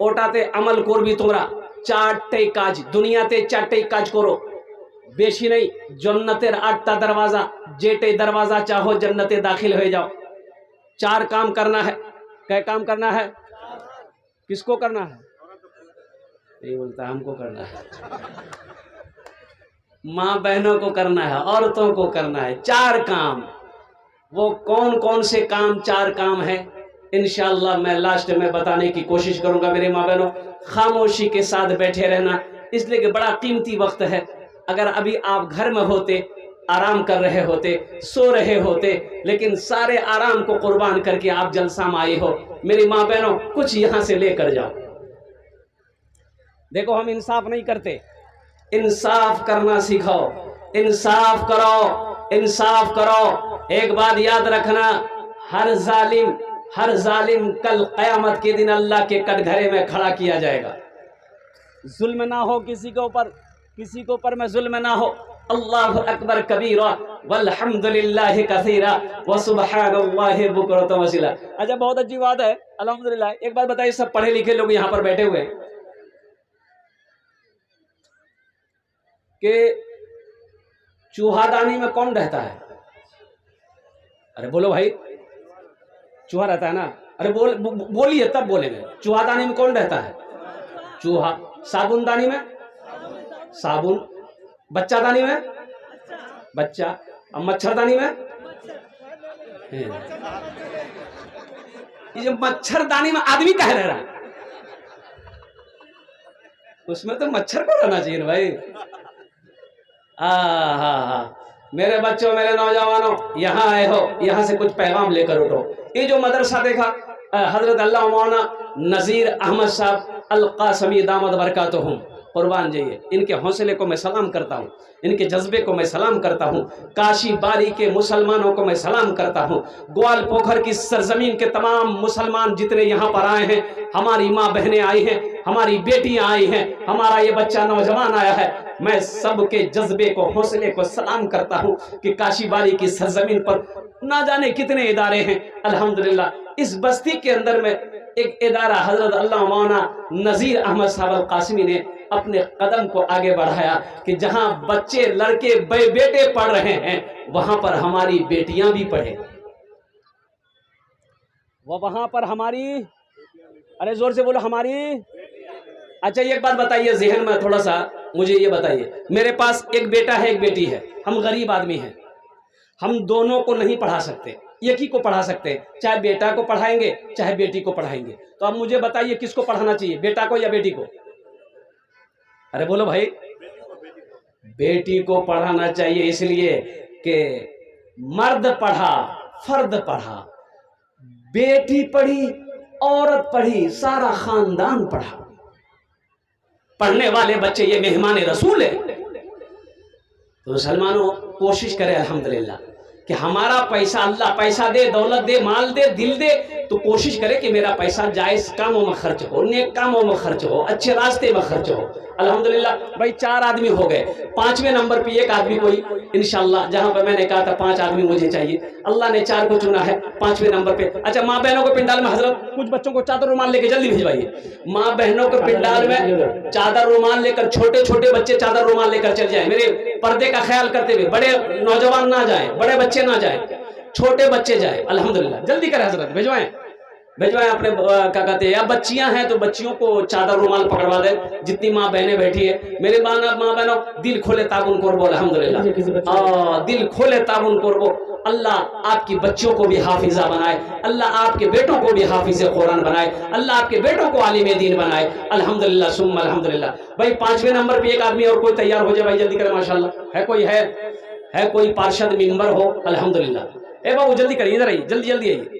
ওটাতে আমল করবি তোমরা। 4टे কাজ দুনিয়াতে, 4टे কাজ করো, বেশি नहीं। जन्नतेर 8टा दरवाजा, जेटे दरवाजा चाहो जन्नते दाखिल हो जाओ। 4 काम करना है। क्या काम करना है? किसको करना है? नहीं बोलता, हमको करना है। माँ बहनों को करना है, औरतों को करना है 4 काम। वो कौन कौन से काम 4 काम है, इंशाअल्लाह मैं लास्ट में बताने की कोशिश करूंगा। मेरे माँ बहनों, खामोशी के साथ बैठे रहना, इसलिए कि बड़ा कीमती वक्त है। अगर अभी आप घर में होते, आराम कर रहे होते, सो रहे होते, लेकिन सारे आराम को कुर्बान करके आप जलसा में आए हो। मेरी माँ बहनों, कुछ यहाँ से लेकर जाओ। देखो, हम इंसाफ नहीं करते, इंसाफ करना सीखो, इंसाफ करो, इंसाफ करो। एक बात याद रखना, हर जालिम कल क़यामत के दिन अल्लाह के कटघरे में खड़ा किया जाएगा। जुल्म ना हो किसी के ऊपर, किसी के ऊपर में जुल्म ना हो। अल्लाह अकबर कबीरा वल्हम्दुलिल्लाहि कसीरा व सुब्हानल्लाहि बुकरतम वसीला। अच्छा, बहुत अच्छी बात है, अल्हम्दुलिल्लाह। एक बात बताइए, सब पढ़े लिखे लोग यहाँ पर बैठे हुए हैं, कि चूहादानी में कौन रहता है? अरे बोलो भाई, चूहा रहता है ना? अरे बोलिए तब बोलेंगे। चूहादानी में कौन रहता है? चूहा। साबुनदानी में साबुन, बच्चादानी में बच्चा, और मच्छरदानी में ये जो मच्छरदानी में आदमी कह रहा है, उसमें तो मच्छर को रहना चाहिए भाई। हाँ, मेरे बच्चों, मेरे नौजवानों, यहाँ आए हो, यहाँ से कुछ पैगाम लेकर उठो। ये जो मदरसा देखा, हजरत अल्लाह मौलाना नज़ीर अहमद साहब अल क़ासमी दामद बरकातुहुम, कुर्बान जाइए, इनके हौसले को मैं सलाम करता हूँ, इनके जज्बे को मैं सलाम करता हूँ। काशी बारी के मुसलमानों को मैं सलाम करता हूँ। ग्वाल पोखर की सरजमीन के तमाम मुसलमान जितने यहाँ पर आए हैं, हमारी माँ बहनें आई हैं, हमारी बेटियाँ आई हैं, हमारा ये बच्चा नौजवान आया है, मैं सबके जज्बे को, हौसले को सलाम करता हूँ कि काशी बारी की सरजमीन पर ना जाने कितने इदारे हैं। अल्हम्दुलिल्लाह, इस बस्ती के अंदर में एक इदारा हजरत अल्लाह मौलाना नज़ीर अहमद साहब अल क़ासमी ने अपने कदम को आगे बढ़ाया कि जहां बच्चे, लड़के, बेटे पढ़ रहे हैं, वहां पर हमारी बेटियां भी पढ़े, वहां पर हमारी, अरे जोर से बोलो, हमारी। अच्छा, एक बात बताइए, जहन में थोड़ा सा मुझे ये बताइए, मेरे पास एक बेटा है, एक बेटी है, हम गरीब आदमी हैं, हम दोनों को नहीं पढ़ा सकते, एक ही को पढ़ा सकते हैं, चाहे बेटा को पढ़ाएंगे चाहे बेटी को पढ़ाएंगे। तो अब मुझे बताइए, किसको पढ़ाना चाहिए, बेटा को या बेटी को? अरे बोलो भाई, बेटी को पढ़ाना चाहिए, इसलिए कि मर्द पढ़ा, फर्द पढ़ा, बेटी पढ़ी, औरत पढ़ी, सारा खानदान पढ़ा। पढ़ने वाले बच्चे ये मेहमान रसूल है। तो मुसलमानों, कोशिश करें अल्हम्दुलिल्लाह कि हमारा पैसा, अल्लाह पैसा दे, दौलत दे, माल दे, दिल दे, तो कोशिश करें कि मेरा पैसा जायज़ कामों में खर्च हो, नेक कामों में खर्च हो, अच्छे रास्ते में खर्च हो। अल्हम्दुलिल्लाह भाई, 4 आदमी हो गए, 5वें नंबर पे एक आदमी कोई इंशाअल्लाह, जहां पे मैंने कहा था 5 आदमी मुझे चाहिए, अल्लाह ने 4 को चुना है 5वें नंबर पे। अच्छा, माँ बहनों को पिंडाल में हजरत कुछ बच्चों को चादर रुमाल लेके जल्दी भिजवाइए। माँ बहनों को पिंडाल में चादर रुमाल लेकर, छोटे छोटे बच्चे चादर रुमाल लेकर चल जाए, मेरे पर्दे का ख्याल करते हुए। बड़े नौजवान ना जाए, बड़े बच्चे ना जाए, छोटे बच्चे जाए। अल्हम्दुलिल्लाह, जल्दी करें हजरत, भिजवाएं अपने क्या कहते हैं, या बच्चियां हैं तो बच्चियों को चादर रुमाल पकड़वा दें, जितनी माँ बहनें बैठी है। मेरे माँ बहनों, दिल खोले ताबुन करबो, अल्हम्दुलिल्लाह, दिल खोले ताबुन करबो। अल्लाह आपकी बच्चों को भी हाफिजा बनाए, अल्लाह आपके बेटों को भी हाफिज कुरान बनाए, अल्लाह आपके बेटों को आलिम दीन बनाए। अल्हम्दुलिल्लाह सुम्मा अल्हम्दुलिल्लाह। भाई, 5वें नंबर पे एक आदमी और कोई तैयार हो जाए भाई, जल्दी करें। माशाल्लाह, है कोई, है कोई पार्षद मेंबर हो? अल्हम्दुलिल्लाह। ए बाबू जल्दी करिए, इधर आइए, जल्दी जल्दी आइए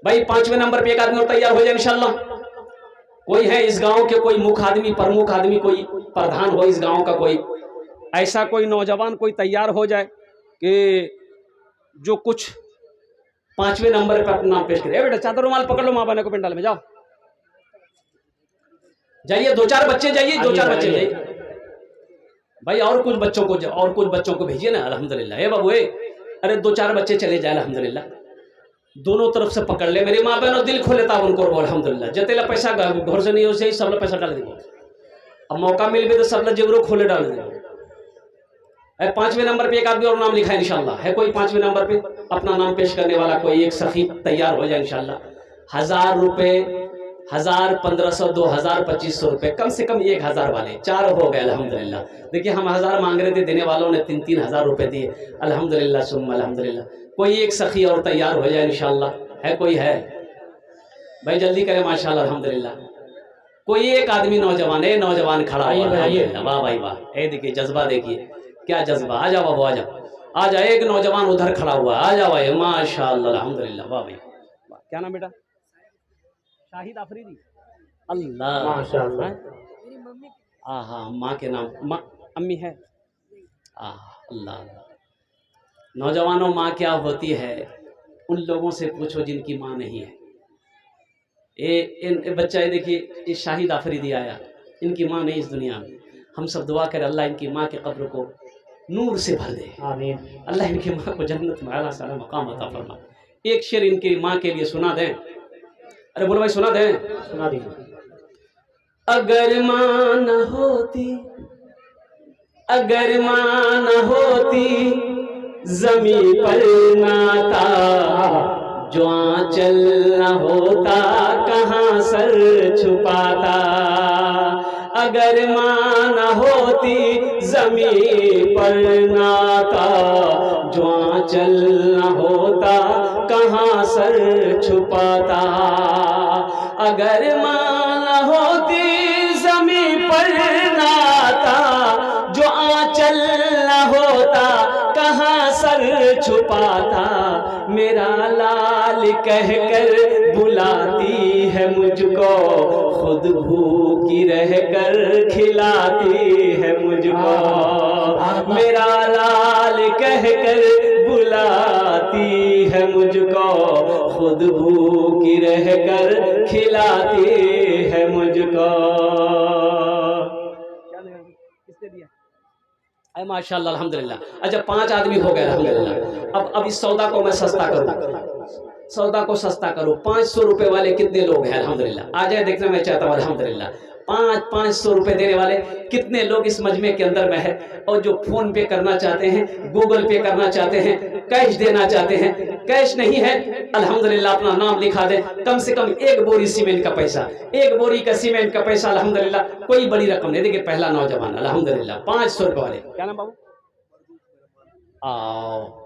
भाई। 5वें नंबर पे एक आदमी और तैयार हो जाए इंशाल्लाह। कोई है इस गांव के, कोई मुख्य आदमी, प्रमुख आदमी, कोई प्रधान हो इस गांव का, कोई ऐसा कोई नौजवान कोई तैयार हो जाए कि जो कुछ 5वें नंबर पे अपना नाम पेश करे। बेटा चादर रुमाल पकड़ लो, माँ बहने को पंडाल में जाओ, जाइए 2-4 बच्चे जाइए, 2-4 बच्चे जाइए भाई, और कुछ बच्चों को भेजिए ना। अल्हम्दुलिल्लाह ए बाबू, अरे 2-4 बच्चे चले जाए अल्हम्दुलिल्लाह, दोनों तरफ से पकड़ ले मेरी माँ बहनों, दिल खोले ता उनको बोल अल्हम्दुलिल्लाह। जतेला पैसा घर से नहीं हो सही, सब लोग पैसा डाल देंगे, अब मौका मिल भी तो सब लोग जेबरों खोले डाल देंगे। 5वें नंबर पे एक आदमी और नाम लिखा है इंशाल्लाह, है कोई 5वें नंबर पे अपना नाम पेश करने वाला, कोई एक सखी तैयार हो जाए इंशाल्लाह। 1000 रुपए, 1000, 1500, 2000, 2500 रुपए, कम से कम 1000 वाले 4 हो गए अल्हम्दुलिल्लाह। देखिए हम 1000 मांग रहे थे, देने वालों ने 3-3 हजार रुपए दिए अल्हम्दुलिल्लाह सुम्मा अल्हम्दुलिल्लाह। कोई एक सखी और तैयार हो जाए इंशाल्लाह, है कोई है भाई, जल्दी करें माशाल्लाह अल्हम्दुलिल्लाह। कोई एक आदमी नौजवान है, नौजवान खड़ा हुआ है, वाह भाई वाह, ये देखिए जज्बा, देखिए क्या जज्बा। आ जाओ बाबू, आ जाओ, आ जाओ, एक नौजवान उधर खड़ा हुआ, आ जाओ भाई, माशाल्लाह अल्हम्दुलिल्लाह, वाह भाई वाह। क्या नाम बेटा? शाहिद आफरीदी, अल्लाह माशाल्लाह। हाँ, माँ के नाम, माँ अम्मी है, अल्लाह। नौजवानों, माँ क्या होती है उन लोगों से पूछो जिनकी माँ नहीं है। ये बच्चा है, देखिए ये शाहिद आफरीदी आया, इनकी माँ नहीं इस दुनिया में। हम सब दुआ करें अल्लाह इनकी माँ के कब्र को नूर से भर दे, आमीन। अल्लाह इनकी माँ को जन्नत में आला साला मकाम अता फरमा। एक शेर इनकी माँ के लिए सुना दें। अरे बोलो भाई, सुना दें, सुना दी। अगर माँ न होती, अगर माँ न होती, जमी पर नाता, जो आंचल न होता, कहाँ सर छुपाता। अगर माँ न होती, जमी पर नाता, जो आंचल न होता, कहाँ सर छुपाता। अगर माँ न होती, जमी पर नाता, जो आंचल न होता, कहाँ सर छुपाता। मेरा लाल कहकर बुलाती है मुझको, खुद भूखी रहकर खिलाती है मुझको। मेरा लाल कहकर बुलाती है मुझको, खुद भूखी रहकर खिलाती है मुझको। किसने दिया? अरे माशाल्लाह अल्हम्दुलिल्लाह। अच्छा 5 आदमी हो गए अल्हम्दुलिल्लाह। अब इस सौदा को मैं सस्ता करूँ, सौदा को सस्ता करो। 500 रुपए वाले कितने लोग हैं अल्हम्दुलिल्लाह? आ जाए, देखना मैं चाहता हूँ अल्हम्दुलिल्लाह। 500 रुपए देने वाले कितने लोग इस मजमे के अंदर में है? और जो फोन पे करना चाहते हैं, गूगल पे करना चाहते हैं, कैश देना चाहते हैं, कैश नहीं है अल्हम्दुलिल्लाह अपना नाम लिखा दे। कम से कम 1 बोरी सीमेंट का पैसा, 1 बोरी का सीमेंट का पैसा अल्हम्दुलिल्लाह, कोई बड़ी रकम नहीं। देखिए पहला नौजवान अल्हम्दुलिल्लाह 500 रुपए वाले, क्या नाम बाबू?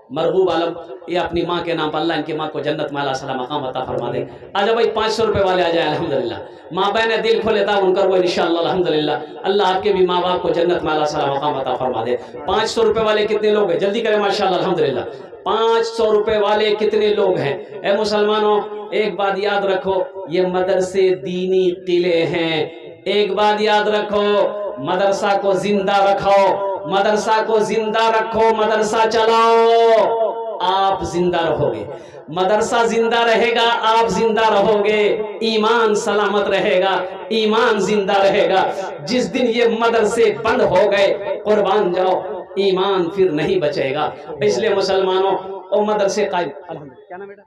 मरगूब आलम, ये अपनी माँ के नाम पर अल्लाह इनकी माँ को जन्नत में आला साला मकाम अता फरमा दे। आजा भाई 500 रुपए वाले आ जाए अल्हम्दुलिल्लाह। माँ बहन दिल खोले था उनका वो इंशाअल्लाह अल्हम्दुलिल्लाह, अल्लाह आपके भी माँ बाप को जन्नत में आला साला मकाम अता फरमा दे। 500 रुपए वाले कितने लोग हैं? जल्दी करें माशाअल्लाह अल्हम्दुलिल्लाह। 500 रुपए वाले कितने लोग हैं? ए मुसलमानों, एक बात याद रखो, ये मदरसे दीनी किले हैं। एक बात याद रखो, मदरसा को जिंदा रखो, मदरसा को जिंदा रखो, मदरसा चलाओ, आप जिंदा रहोगे। मदरसा जिंदा रहेगा, आप जिंदा रहोगे। ईमान सलामत रहेगा, ईमान जिंदा रहेगा। जिस दिन ये मदरसे बंद हो गए, कुर्बान जाओ, ईमान फिर नहीं बचेगा। इसलिए मुसलमानों और मदरसे कायम। अल्हम्दुलिल्लाह, क्या नाम बेटा?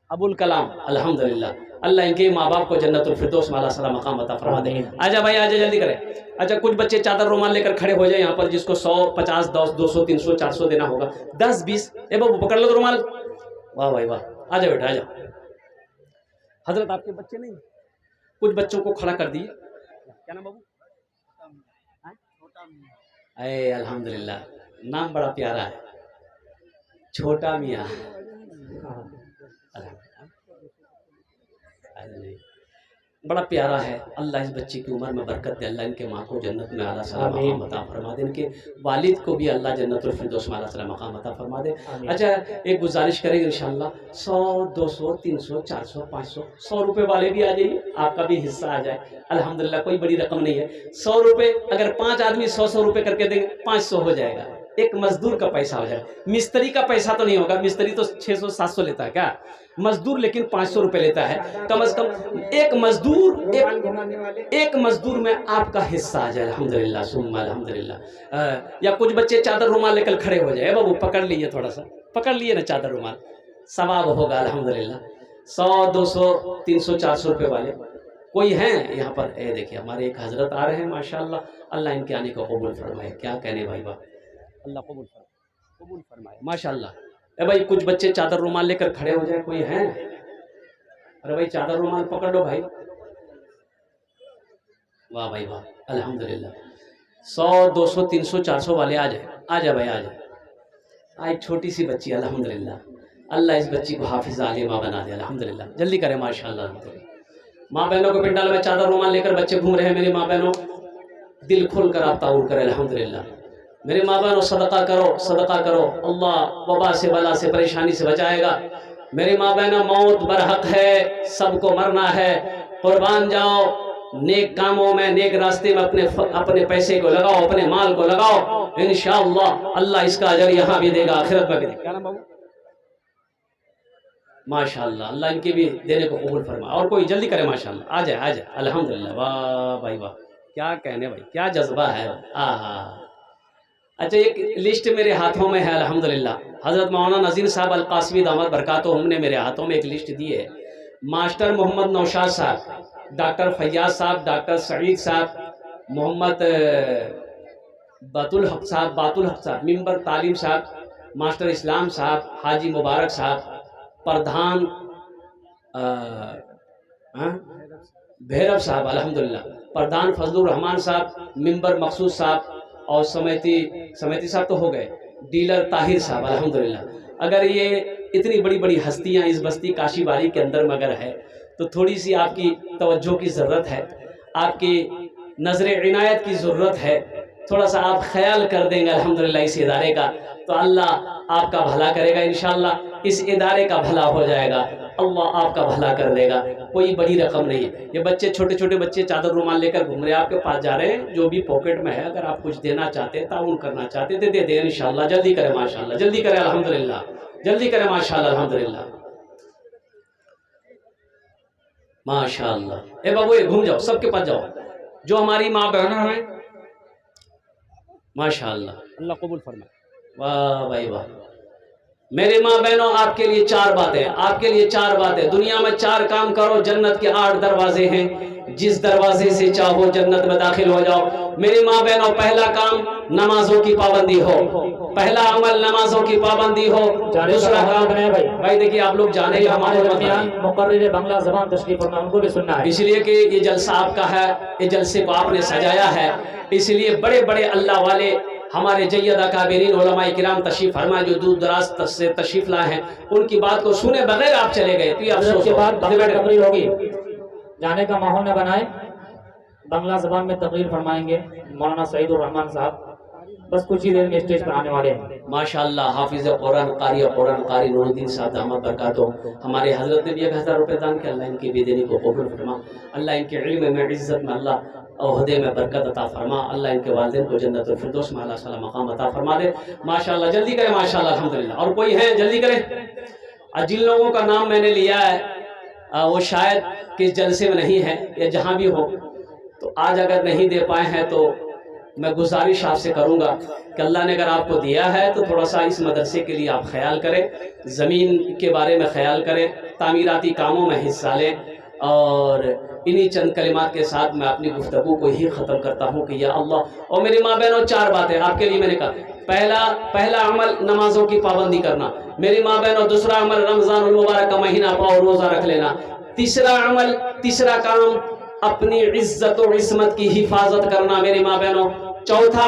अबुल कलाम, अल्हम्दुलिल्लाह, अल्लाह इनके माँ बाप को जन्नतुल फिरदौस में आला साला मकाम अता फरमा दे। आजा भाई आजा, जल्दी करें। अच्छा कुछ बच्चे चादर रुमाल लेकर खड़े हो जाए यहाँ पर, जिसको 100, 50, 10, 200, 300, 400 देना होगा। 10, 20, ए बाबू पकड़ लो तो रुमाल। वाह भाई वाह, आजा बेटा आजा। हजरत आपके बच्चे नहीं, कुछ बच्चों को खड़ा कर दिए। क्या नाम बाबू? अरे अल्हम्दुलिल्लाह, नाम बड़ा प्यारा है, छोटा मियाँ। बड़ा प्यारा है। अल्लाह इस बच्चे की उम्र में बरकत दे, अल्लाह इनके माँ को जन्नत में आला सला मकाम अता फरमा दे, इनके वालिद को भी अल्लाह जन्नतुल फिरदौस में आला सला मकाम अता फरमा दे। अच्छा, एक गुजारिश करेंगे इंशाल्लाह 100, 200, 300, 400, 500, 100 रुपये वाले भी आ जाइए, आपका भी हिस्सा आ जाए। अल्हम्दुलिल्लाह, कोई बड़ी रकम नहीं है। 100 रुपये अगर 5 आदमी 100 रुपये करके देंगे, 500 हो जाएगा। एक मजदूर का पैसा हो जाएगा। मिस्त्री का पैसा तो नहीं होगा, मिस्त्री तो 600-700 लेता है क्या, मजदूर लेकिन 500 रुपये लेता है कम से कम। एक मजदूर में आपका हिस्सा आ जाए। अल्हम्दुलिल्लाह सुम्मा अल्हम्दुलिल्लाह। या कुछ बच्चे चादर रुमाल लेकर खड़े हो जाए, बाबू पकड़ लीजिए, थोड़ा सा पकड़ लिए ना चादर रुमाल, सवाब होगा अल्हम्दुलिल्लाह। 100, 200, 300, 400 रुपये वाले कोई हैं यहाँ पर? देखिए हमारे एक हजरत आ रहे हैं माशाल्लाह, अल्लाह इनके आने को कबूल फरमाए। क्या कहने भाई वाह, अल्लाह कबूल फरमाए माशाल्लाह। भाई कुछ बच्चे चादर रुमाल लेकर खड़े हो जाए, कोई हैं? अरे भाई चादर रुमाल पकड़ लो भाई, वाह भाई वाह अल्हम्दुलिल्लाह। 100, 200, 300, 400 वाले आ जाए भाई, आ जाए। एक छोटी सी बच्ची अल्हम्दुलिल्लाह, अल्लाह इस बच्ची को हाफिज आलिमा बना दे अल्हम्दुलिल्लाह, जल्दी करें माशाल्लाह अल्हम्दुलिल्लाह। माँ बहनों को पिंडाल में चादर रुमाल लेकर बच्चे घूम रहे हैं। मेरी माँ बहनों दिल खोल कर आप ताउन करें अल्हम्दुलिल्लाह। मेरी माँ बहनों सदका करो, अल्लाह वबा से बला से परेशानी से बचाएगा। मेरी माँ बहनों मौत बरहक है, सबको मरना है, कुर्बान जाओ नेक कामों में, नेक रास्ते में अपने पैसे को लगाओ, अपने माल को लगाओ, इंशाअल्लाह अल्लाह इसका अजर यहाँ भी देगा, आखिरत में भी देगा। क्या नाम बाबू? माशाअल्लाह, अल्लाह इनके भी देने को कबूल फरमा। और कोई जल्दी करे माशाअल्लाह, आ जाए अल्हम्दुलिल्लाह। वाह भाई वाह, क्या कहने भाई, क्या जज्बा है। आहा, अच्छा एक लिस्ट मेरे हाथों में है अल्हम्दुलिल्लाह। हज़रत मौलाना नज़ीर साहब अल कासमी दामद बरकातुहू हमने मेरे हाथों में एक लिस्ट दी है। मास्टर मोहम्मद नौशाद साहब, डॉक्टर फैयाज साहब, डॉक्टर सईद साहब, मोहम्मद बातुल हक साहब, मिंबर तालीम साहब, मास्टर इस्लाम साहब, हाजी मुबारक साहब, प्रधान भैरव साहब अल्हम्दुलिल्लाह, प्रधान फजलुर रहमान साहब, मिंबर मखसूद साहब, और समिति साहब तो हो गए, डीलर ताहिर साहब अल्हम्दुलिल्लाह। अगर ये इतनी बड़ी बड़ी हस्तियां इस बस्ती काशीबारी के अंदर मगर है तो थोड़ी सी आपकी तवज्जो की ज़रूरत है, आपकी नज़र इनायत की ज़रूरत है। थोड़ा सा आप ख्याल कर देंगे अल्हम्दुलिल्लाह इस इदारे का, तो अल्लाह आपका भला करेगा इंशाअल्लाह। इस इदारे का भला हो जाएगा, अल्लाह आपका भला कर देगा। कोई बड़ी रकम नहीं है। ये बच्चे छोटे छोटे बच्चे चादर रुमाल लेकर घूम रहे हैं, आपके पास जा रहे हैं, जो भी पॉकेट में है अगर आप कुछ देना चाहते हैं, ताउन करना चाहते हैं, दे दे इंशाअल्लाह। जल्दी करें माशाअल्लाह, जल्दी करें अल्हम्दुलिल्लाह, जल्दी करें माशाअल्लाह अल्हम्दुलिल्लाह माशाअल्लाह। ए बाबू ये घूम जाओ, सबके पास जाओ जो हमारी माँ बहन है माशाअल्लाह, अल्लाह कबूल फरमाए। वाह भाई वाह। मेरे माँ बहनों आपके लिए 4 बातें, दुनिया में 4 काम करो, जन्नत के 8 दरवाजे हैं, जिस दरवाजे से चाहो जन्नत में दाखिल हो जाओ। मेरी माँ बहनों पहला काम नमाजों की पाबंदी हो, पहला अमल नमाजों की पाबंदी हो। दूसरा काम भाई देखिए आप लोग जाने हमारे मुकर्रिर बांग्ला ज़बान तशरीफ फरमा, उनको भी सुनना है, इसलिए कि ये जलसा आपका है, ये जलसे को आपने सजाया है, इसलिए बड़े बड़े अल्लाह वाले हमारे जय्यदा काबिरीन उलमा किराम तशरीफ फरमाए जो दूर दराज से तशरीफ लाए हैं, उनकी बात को सुने बगैर आप चले गए तो ये अफसोस के बाद तकरीर होगी। जाने का माहौल न बनाए, बांग्ला ज़बान में तकरीर फरमाएंगे मौलाना सईदुर रहमान साहब, बस कुछ ही देर में स्टेज पर आने वाले हैं। माशाअल्लाह हाफिज कुरान कारी नूरुद्दीन साहब दामद बरकातुहू, हमारे हजरत ने भी 1000 रुपये दान किया, अल्लाह इनके भी देने को कबूल फरमा, अल्लाह इनके इल्म में इज्जत में अल्लाह ओहदे में बरकत अता फरमा, अल्लाह इनके वालिदैन को जन्नतुल फिरदौस में आला साला मकाम अता फरमा दे माशाअल्लाह। जल्दी करें माशाअल्लाह अल्हम्दुलिल्लाह। और कोई है जल्दी करें। जिन लोगों का नाम मैंने लिया है वो शायद किस जलसे में नहीं है या जहाँ भी हो, तो आज अगर नहीं दे पाए हैं तो मैं गुजारिश आपसे करूँगा कि अल्लाह ने अगर आपको दिया है तो थोड़ा सा इस मदरसे के लिए आप ख्याल करें, ज़मीन के बारे में ख्याल करें, तामीराती कामों में हिस्सा लें। और इन्हीं चंद कलिमात के साथ मैं अपनी गुफ्तगू को ही ख़त्म करता हूँ कि या अल्लाह। और मेरी माँ बहनों 4 बातें आपके लिए मैंने कहा। पहला अमल नमाजों की पाबंदी करना मेरी माँ बहनों। दूसरा अमल रमज़ान मुबारक का महीना पाओ रोज़ा रख लेना। तीसरा काम अपनी इज्जत और इस्मत की हिफाजत करना मेरी माँ बहनों। चौथा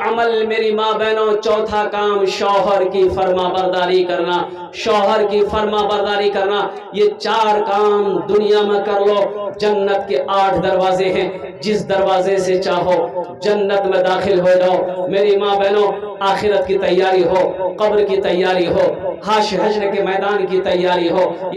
अमल मेरी माँ बहनों, चौथा काम शौहर की फर्मा बरदारी करना, शौहर की फर्मा बरदारी करना। ये 4 काम दुनिया में कर लो। जन्नत के 8 दरवाजे हैं, जिस दरवाजे से चाहो जन्नत में दाखिल हो जाओ। मेरी माँ बहनों, आखिरत की तैयारी हो, कब्र की तैयारी हो, हश्र के मैदान की तैयारी हो।